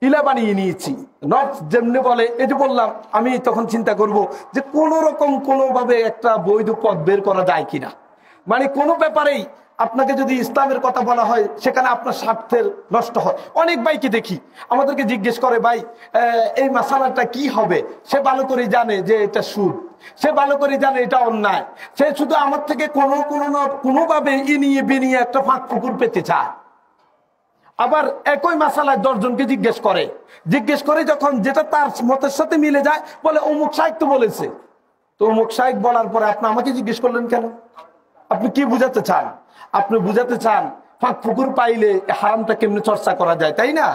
ইলা বানিয়ে নিয়েছি। নফস যেমনি বলে, এই যে বললাম, আমি তখন চিন্তা করব যে কোন রকম কোনোভাবে একটা বৈধ পথ বের করা যায় কিনা। মানে কোনো ব্যাপারেই আপনাকে যদি ইসলামের কথা বলা হয়, সেখানে আপনার স্বার্থের নষ্ট হয়। অনেক ভাইকে দেখি আমাদেরকে জিজ্ঞেস করে, ভাই এই মাসালাটা কি হবে? সে ভালো করে জানে যে এটা সুদ, সে ভালো করে জানে এটা অন্যায়, সে শুধু আমার থেকে কোনোভাবে ইনিয়ে বিনিয়ে একটা ফাঁক পুকুর পেতে চায়। আবার একই মাসালায় 10 জনকে জিজ্ঞেস করে যখন যেটা তার মতের সাথে মিলে যায়, বলে অমুক সাহেব তো বলেছে। তো অমুক সাহেব বলার পরে আপনি আমাকে জিজ্ঞেস করলেন কেন? আপনি কি বুঝাতে চান? আপনি বুঝাতে চান ফাঁক ফুকুর পাইলে হারামটা কেমনে চর্চা করা যায়, তাই না?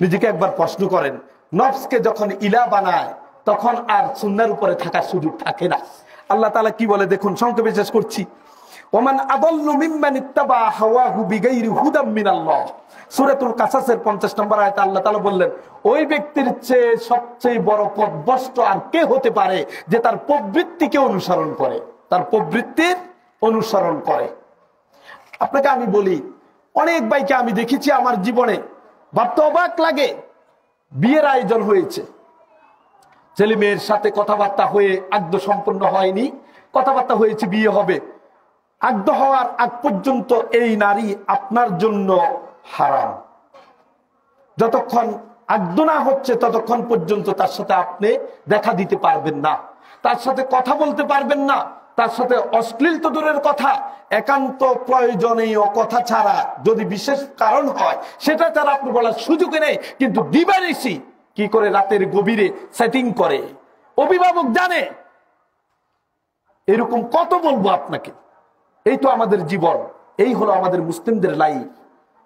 নিজেকে একবার প্রশ্ন করেন। নফসকে যখন ইলা বানায় তখন আর সুন্নাহর উপরে থাকার সুযোগ থাকে না। আল্লাহ তাআলা কি বলে দেখুন, সংক্ষেপে শেষ করছি। ওমান আদাল্লু মিম্মান ইত্তাবা হাওয়াহু বিগাইরি হুদাম মিনাল্লাহ, সূরাতুল কাসাসের 50 নম্বর আয়াতে আল্লাহ তাআলা বললেন, ওই ব্যক্তির চেয়ে সবচেয়ে বড় পথভ্রষ্ট আর কে হতে পারে যে তার প্রবৃত্তিকে অনুসরণ করে, তার প্রবৃত্তির অনুসরণ করে। আপনাকে আমি বলি, অনেক ভাইকে আমি দেখেছি আমার জীবনে, ভাবতে অবাক লাগে। বিয়ের আয়োজন হয়েছে, ছেলে মেয়ের সাথে কথাবার্তা হয়ে আগ্দ সম্পন্ন হয়নি, কথাবার্তা হয়েছে বিয়ে হবে। আগ্দ হওয়ার আগ পর্যন্ত এই নারী আপনার জন্য হারাম। যতক্ষণ আগ্দ না হচ্ছে ততক্ষণ পর্যন্ত তার সাথে আপনি দেখা দিতে পারবেন না, তার সাথে কথা বলতে পারবেন না, তার সাথে অশ্লীল তো দূরের কথা, একান্ত প্রয়োজনীয় কথা ছাড়া, যদি বিশেষ কারণ হয় সেটা ছাড়া আপনি বলার সুযোগ নেই। কিন্তু দিবানিশি কি করে রাতের গভীরে সেটিং করে, অভিভাবক জানে। এরকম কত বলবো আপনাকে? এই তো আমাদের জীবন, এই হলো আমাদের মুসলিমদের লাইফ।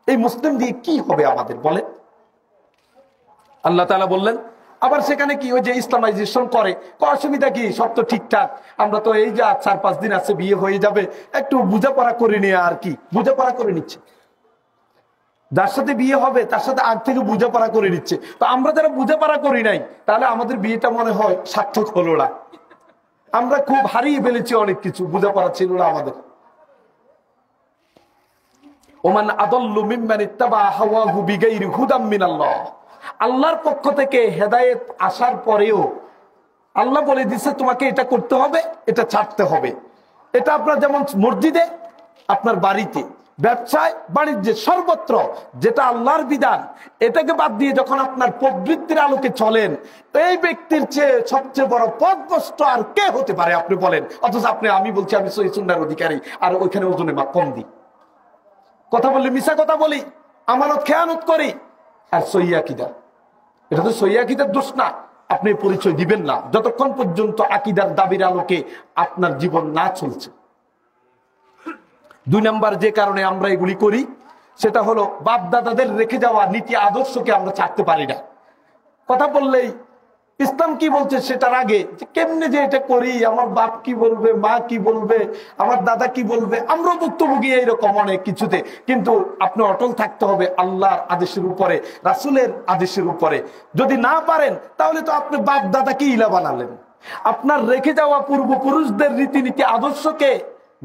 এই মুসলিম দিয়ে কি হবে আমাদের বলেন? আল্লাহ তাআলা বললেন, আবার সেখানে কি ওই যে ইসলামাইজেশন করে, অসুবিধা কি, সব তো ঠিকঠাক, আমরা তো এই যে 4-5 দিন আছে বিয়ে হয়ে যাবে, একটু বোঝাপড়া করে নিয়ে, আর কি বোঝাপড়া করে নিচ্ছে। যার সাথে বিয়ে হবে তার সাথে আগ থেকে বোঝাপড়া করে নিচ্ছে। তো আমরা যারা বোঝাপড়া করি নাই, তাহলে আমাদের বিয়েটা মনে হয় সার্থক হলো না। আমরা খুব হারিয়ে ফেলেছি অনেক কিছু, বোঝাপড়া ছিল না আমাদের। ওমান আদাল্লু মিম্মান ইত্তাবা হাওয়াহু বিগাইরি হুদাম মিনাল্লাহ, আল্লাহর পক্ষ থেকে হেদায়েত আসার পরেও আল্লাহ বলে দিচ্ছে তোমাকে এটা করতে হবে, এটা ছাড়তে হবে। এটা আপনার যেমন মসজিদে, আপনার বাড়িতে, ব্যবসায় বাণিজ্যে, সর্বত্র যেটা আল্লাহর বিধান, এটাকে বাদ দিয়ে যখন আপনার প্রবৃত্তির আলোকে চলেন, এই ব্যক্তির চেয়ে সবচেয়ে বড় পথভ্রষ্ট আর কে হতে পারে আপনি বলেন? অথচ আমি বলছি আমি সহিহ সুন্নাহর অধিকারী, আর ওইখানে ওজনে কম দিই, কথা বললে মিশা কথা বলি, আমানত খেয়ানত করি, আর সহিহ আকীদা। এটা তো সহিহ আকীদার দোষ না, আপনি পরিচয় দিবেন না যতক্ষণ পর্যন্ত আকীদার দাবির আলোকে আপনার জীবন না চলছে। 2 নাম্বার যে কারণে আমরা এগুলি করি, সেটা হলো বাপ দাদাদের রেখে যাওয়া নীতি আদর্শকে আমরা ছাড়তে পারি না। কথা বললেই ইসলাম কি বলছে সেটার আগে কেমনে যে এটা করি, আমার বাপ কি বলবে, মা কি বলবে, আমার দাদা কি বলবে, আমরা ভুক্তভোগী এইরকম অনেক কিছুতে। কিন্তু আপনি অটল থাকতে হবে আল্লাহর আদেশের উপরে, রাসূলের আদেশের উপরে। যদি না পারেন তাহলে তো আপনি বাপ দাদাকে ইলা বানালেন, আপনার রেখে যাওয়া পূর্বপুরুষদের রীতিনীতি আদর্শকে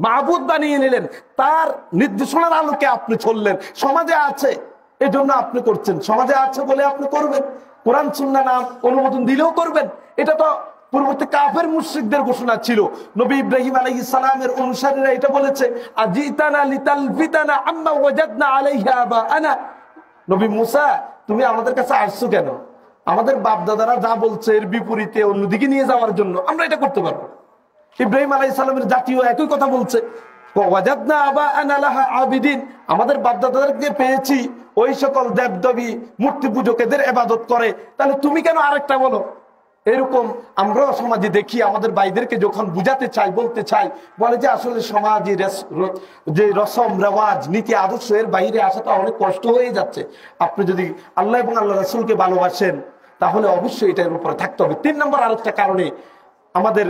মাবুদ বানিয়ে নিলেন, তার নির্দেশনার আলোকে আপনি চললেন। সমাজে আছে এজন্য আপনি করছেন, সমাজে আছে বলে আপনি করবেন, কোরআন সুন্নাহ নাম অনুমোদন দিলেও করবেন। এটা তো পূর্ববর্তী কাফের মুশরিকদের ঘোষণা ছিল। নবী ইব্রাহিম আলাইহিস সালামের অনুসারীরা এটা বলেছে, আজিতানা লিতালফিতানা আম্মা ওয়াজাদনা আলাইহা আবানা। নবী মুসা তুমি আমাদের কাছে আসছো কেন? আমাদের বাপ দাদারা যা বলছে এর বিপরীতে অন্যদিকে নিয়ে যাওয়ার জন্য আমরা এটা করতে পারবো। ইব্রাহিম আলাইহিস সালামের জাতীয় একই কথা বলছে, ওয়াজাদনা আবাআনা লাহা আবিদিন, আমাদের বাপ দাদাদেরকে পেয়েছি ওই সকল দেবদেবী মূর্তি পূজকেদের ইবাদত করে, তাহলে তুমি কেন আরেকটা বলো? এরকম আমরাও সমাজে দেখি, আমাদের ভাইদেরকে যখন বুঝাতে চাই, বলতে চাই, বলে যে আসলে সমাজে যে রসম রেওয়াজ নীতি আদর্শ এর বাইরে আসাটা অনেক কষ্ট হয়ে যাচ্ছে। আপনি যদি আল্লাহ এবং আল্লাহ রাসূলকে ভালোবাসেন তাহলে অবশ্যই এটার উপরে থাকতে হবে। 3 নম্বর আরেকটা কারণে আমাদের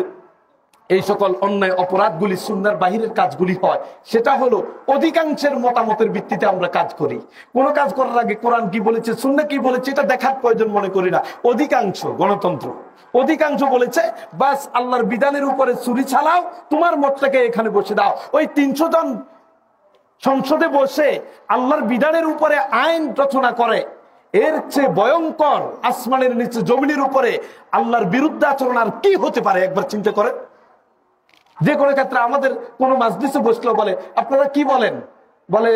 এই সকল অন্যায় অপরাধগুলি সুন্নাহর বাহিরের কাজগুলি হয়, সেটা হলো অধিকাংশের মতামতের ভিত্তিতে আমরা কাজ করি। কোনো কাজ করার আগে কোরআন কি বলেছে, সুন্নাহ কি বলেছে এটা দেখার প্রয়োজন মনে করি না। অধিকাংশ গণতন্ত্র, অধিকাংশ বলেছে বাস আল্লাহর বিধানের উপরে ছুরি চালাও, তোমার মতটাকে এখানে বসে দাও। ওই 300 জন সংসদে বসে আল্লাহর বিধানের উপরে আইন রচনা করে, এর চেয়ে ভয়ঙ্কর আসমানের নিচে জমিনের উপরে আল্লাহর বিরুদ্ধে আচরণ আর কি হতে পারে? একবার চিন্তা করে। যে কোনো ক্ষেত্রে আমাদের কোন মাজলিসে বসলেও বলে আপনারা কি বলেন, বলে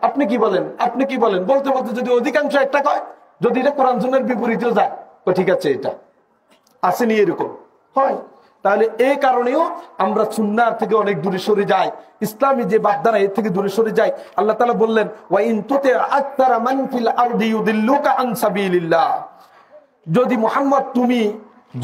আপনি কি বলেন, আপনি কি বলেন, বলতে বলতে যদি অধিকাংশ একটা কয়, যদি এটা কোরআন সুন্নাহর বিপরীতেও যায়, তো ঠিক আছে এটা আসেনি, এরকম হয়। তাহলে এই কারণেও আমরা সুন্নাহ থেকে অনেক দূরে সরে যাই, ইসলামী যে বাগদারা এর থেকে দূরে সরে যাই। আল্লাহ তাআলা বললেন ওয়া ইন তুতি আকতারা মান ফিল আরদি ইউদিল্লুকা আন সাবিলিল্লাহ, যদি মুহাম্মদ তুমি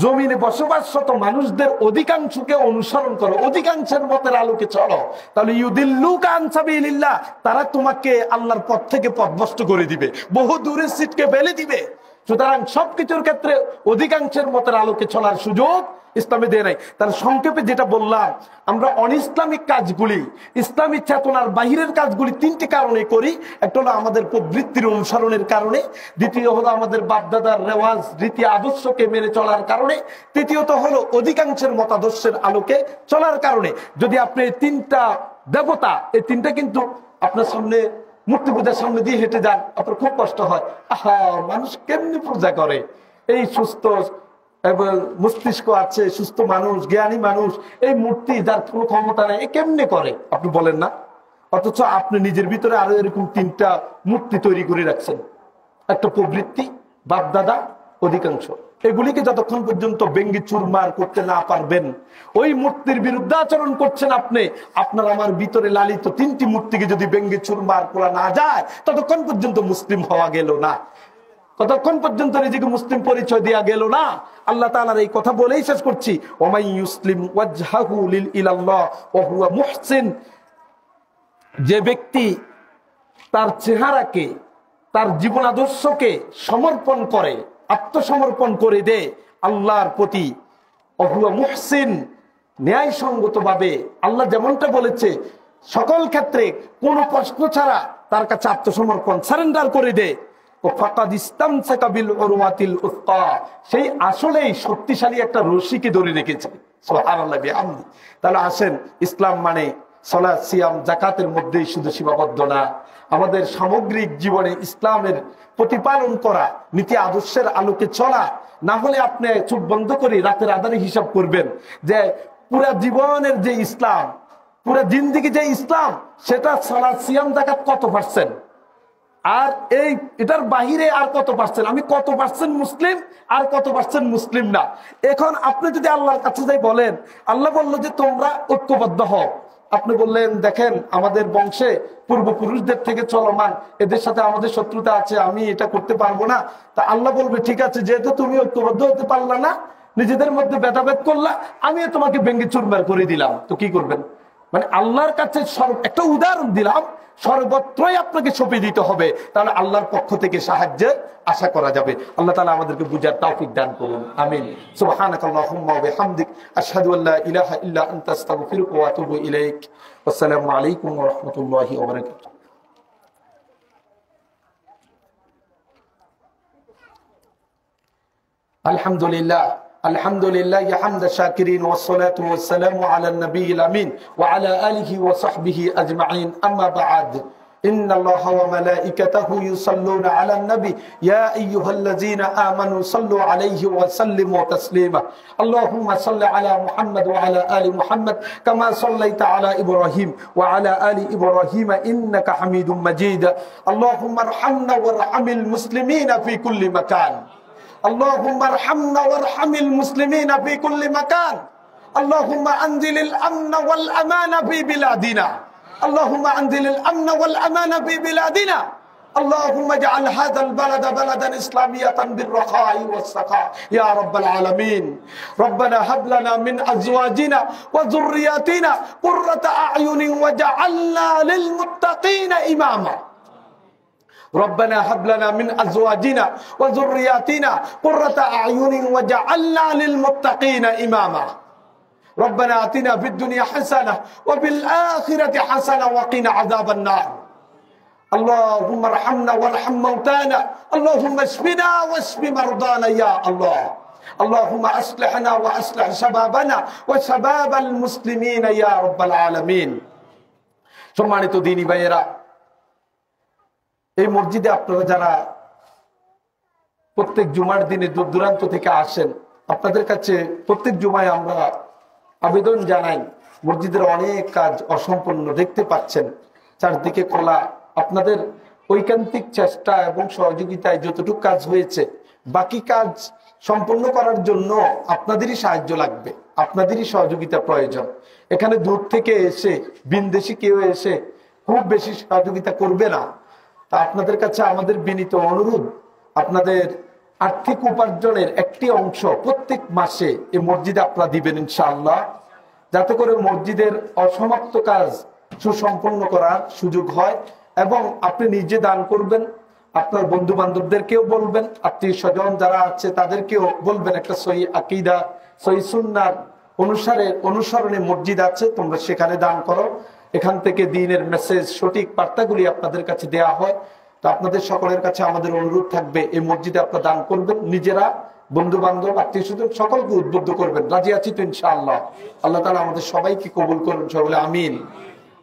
জমিনে বসবাসরত মানুষদের অধিকাংশকে অনুসরণ করো, অধিকাংশের মতের আলোকে চলো, তাহলে ইউদিল্লুকা আন সাবিলিল্লাহ, তারা তোমাকে আল্লাহর পথ থেকে পথভ্রষ্ট করে দিবে, বহু দূরের সিটকে ফেলে দিবে। সুতরাং সবকিছুর ক্ষেত্রে অধিকাংশের মতের আলোকে চলার সুযোগ ইসলামে দেয় নাই। তাহলে সংক্ষেপে যেটা বললাম, আমরা অনইসলামিক কাজগুলি, ইসলামিক চেতনার বাহিরের কাজগুলি 3টি কারণে করি। একটা হলো আমাদের প্রবৃত্তির অনুসরণের কারণে, দ্বিতীয় হলো আমাদের বাপদাদার রেওয়াজ রীতি আদর্শকে মেনে চলার কারণে, তৃতীয়ত হলো অধিকাংশের মতাদর্শের আলোকে চলার কারণে। যদি আপনি 3টা দেবতা, এই 3টা কিন্তু আপনার সামনে মূর্তি পূজার সামনে দিয়ে হেঁটে যান, আপনার খুব কষ্ট হয়। আহা, মানুষ কেমনি পূজা করে? এই সুস্থ মস্তিষ্ক আছে, সুস্থ মানুষ, জ্ঞানী মানুষ, এই মূর্তি যার কোনো ক্ষমতা নেই, এ কেমনে করে আপনি বলেন না? অথচ আপনি নিজের ভিতরে আরো এরকম 3টা মূর্তি তৈরি করে রাখছেন, একটা প্রবৃত্তি, বাপদাদা, অধিকাংশ। এগুলিকে যতক্ষণ পর্যন্ত ব্যঙ্গে চুরমার করতে না পারবেন, ওই মূর্তির বিরুদ্ধে আচরণ করছেন আপনি, আপনার আমার ভিতরে লালিত 3টি মূর্তিকে যদি ব্যঙ্গে চুরমার করা না যায়, ততক্ষণ পর্যন্ত মুসলিম হওয়া গেল না, ততক্ষণ পর্যন্ত নিজেকে মুসলিম পরিচয় দেয়া গেল না। আল্লাহ তাআলার এই কথা বলেই শেষ করছি, ওমাই ইউসলিম ওয়াজহাহু ইলাল্লাহ ওয়া হুয়া মুহসিন, যে ব্যক্তি তার চেহারাকে, তার জীবন আদর্শকে সমর্পণ করে, আত্মসমর্পণ করে দেয় আল্লাহর প্রতি, ওয়া হুয়া মুহসিন, ন্যায়সঙ্গত ভাবে আল্লাহ যেমনটা বলেছে সকল ক্ষেত্রে কোনো প্রশ্ন ছাড়া তার কাছে আত্মসমর্পণ, সারেন্ডার করে দেয়, সেই আসলেই শক্তিশালী একটা রশিকে ধরে রেখেছে। সুবহানাল্লাহ বিহামদি। তাহলে আসেন, ইসলাম মানে সালাত, সিয়াম, যাকাতের মধ্যেই শুধু সীমাবদ্ধ না, আমাদের সামগ্রিক জীবনে ইসলামের প্রতিপালন করা, নীতি আদর্শের আলোকে চলা। না হলে আপনি চোখ বন্ধ করে রাতের আধারে হিসাব করবেন যে পুরা জীবনের যে ইসলাম, পুরা জিন্দেগি যে ইসলাম, সেটা সালাত, সিয়াম, যাকাত কত পার্সেন্ট, আর এটার বাহিরে আর কত পার্সেন্ট, আমি কত পার্সেন্ট মুসলিম আর কত পার্সেন্ট মুসলিম না। এখন আপনি যদি আল্লাহর কাছে যাই বলেন, আল্লাহ বললো যে তোমরা ঐক্যবদ্ধ হও, আপনি বললেন দেখেন আমাদের বংশে পূর্বপুরুষদের থেকে চলমান, এদের সাথে আমাদের শত্রুতা আছে, আমি এটা করতে পারবো না। তা আল্লাহ বলবে ঠিক আছে, যেহেতু তুমি ঐক্যবদ্ধ হতে পারলা না, নিজেদের মধ্যে ভেদাভেদ করলা, আমি তোমাকে ভেঙ্গে চুরমার করে দিলাম, তো কি করবেন? মানে আল্লাহর কাছে একটা উদাহরণ দিলাম, সর্বত্রই আপনাকে সঁপে দিতে হবে, তাহলে আল্লাহর পক্ষ থেকে সাহায্যের আশা করা যাবে। আল্লাহ তাআলা আমাদেরকে বুঝার তৌফিক দান করুন, আমিন। সুবহানাকাল্লাহুম্মা ওয়া বিহামদিক, আশহাদু আল্লা ইলাহা ইল্লা আনতা, আস্তাগফিরুকা ওয়া আতুবু ইলাইক। আসসালামু আলাইকুম ওয়া রাহমাতুল্লাহি ওয়া বারাকাতুহু। আলহামদুলিল্লাহ, আলহামদুলিল্লাহ হামদা শাকিরিন, ওয়াসসালাতু ওয়াসসালামু আলা নবিয়িল আমিন ওয়া আলা আলিহি ওয়া সাহবিহি আজমাইন, আম্মা বা'দ। إن الله وملائكته يصلون على النبي يا أيها الذين آمنوا صلوا عليه وسلموا تسليما اللهم صل على محمد وعلى آل محمد كما صليت على إبراهيم وعلى آل إبراهيم إنك حميد مجيد اللهم ارحمنا وارحم المسلمين في كل مكان اللهم ارحمنا وارحم المسلمين في كل مكان اللهم أنزل الأمن والأمان في بلادنا اللهم أنزل الأمن والأمان في بلادنا اللهم اجعل هذا البلد بلدا إسلاميا بالرخاء والسخاء يا رب العالمين ربنا هب لنا من أزواجنا وذرياتنا قرة أعين وجعلنا للمتقين إماما ربنا هب لنا من أزواجنا وذرياتنا قرة أعين وجعلنا للمتقين إماما ربنا آتنا في الدنيا حسنة وفي الآخرة حسنة وقنا عذاب النار اللهم ارحمنا وارحم موتانا اللهم اشفنا واشف مرضانا يا الله اللهم أصلحنا وأصلح شبابنا وشباب المسلمين يا رب العالمين সম্মানিত দ্বীনি ভাইয়েরা এই মসজিদে আপনারা যারা প্রত্যেক জুমার দিনে দূর দূরান্ত থেকে আসেন আপনাদের কাছে প্রত্যেক জুমায় আমরা আবেদন জানাই মসজিদের অনেক কাজ অসম্পূর্ণ দেখতে পাচ্ছেন চারদিকে খোলা আপনাদের ঐকান্তিক চেষ্টা এবং সহযোগিতায় যতটুকু কাজ হয়েছে বাকি কাজ সম্পূর্ণ করার জন্য আপনাদেরই সাহায্য লাগবে আপনাদেরই সহযোগিতা প্রয়োজন এখানে দূর থেকে এসে বিনদেশি কেউ এসে খুব বেশি সহযোগিতা করবে না তা আপনাদের কাছে আমাদের বিনীত অনুরোধ আপনাদের আর্থিক উপার্জনের একটি অংশ প্রত্যেক মাসে এই মসজিদে আপনারা দিবেন ইনশাআল্লাহ যাতে করে মসজিদের অসমাপ্ত কাজ সুসম্পন্ন করার সুযোগ হয় এবং আপনি নিজে দান করবেন আপনার বন্ধু বান্ধবদেরকেও বলবেন আত্মীয় স্বজন যারা আছে তাদেরকেও বলবেন একটা সহি আকীদা সহি সুন্নাহর অনুসরণে মসজিদ আছে তোমরা সেখানে দান করো এখান থেকে দ্বীনের মেসেজ সঠিক বার্তাগুলি আপনাদের কাছে দেয়া হয় তো আপনাদের সকলের কাছে আমাদের অনুরোধ থাকবে এই মসজিদে আপনারা দান করবেন নিজেরা বন্ধু বান্ধব আত্মীয় স্বজন সকলকে উদ্বুদ্ধ করবেন রাজি আছি তো ইনশাআল্লাহ আল্লাহ তাআলা আমাদের সবাইকে কবুল করুন সকলে আমিন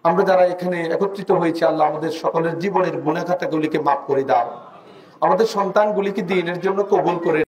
আমরা যারা এখানে একত্রিত হয়েছি আল্লাহ আমাদের সকলের জীবনের গুনাহ খাতাগুলিকে মাফ করে দাও আমাদের সন্তানগুলিকে দ্বীনের জন্য কবুল করে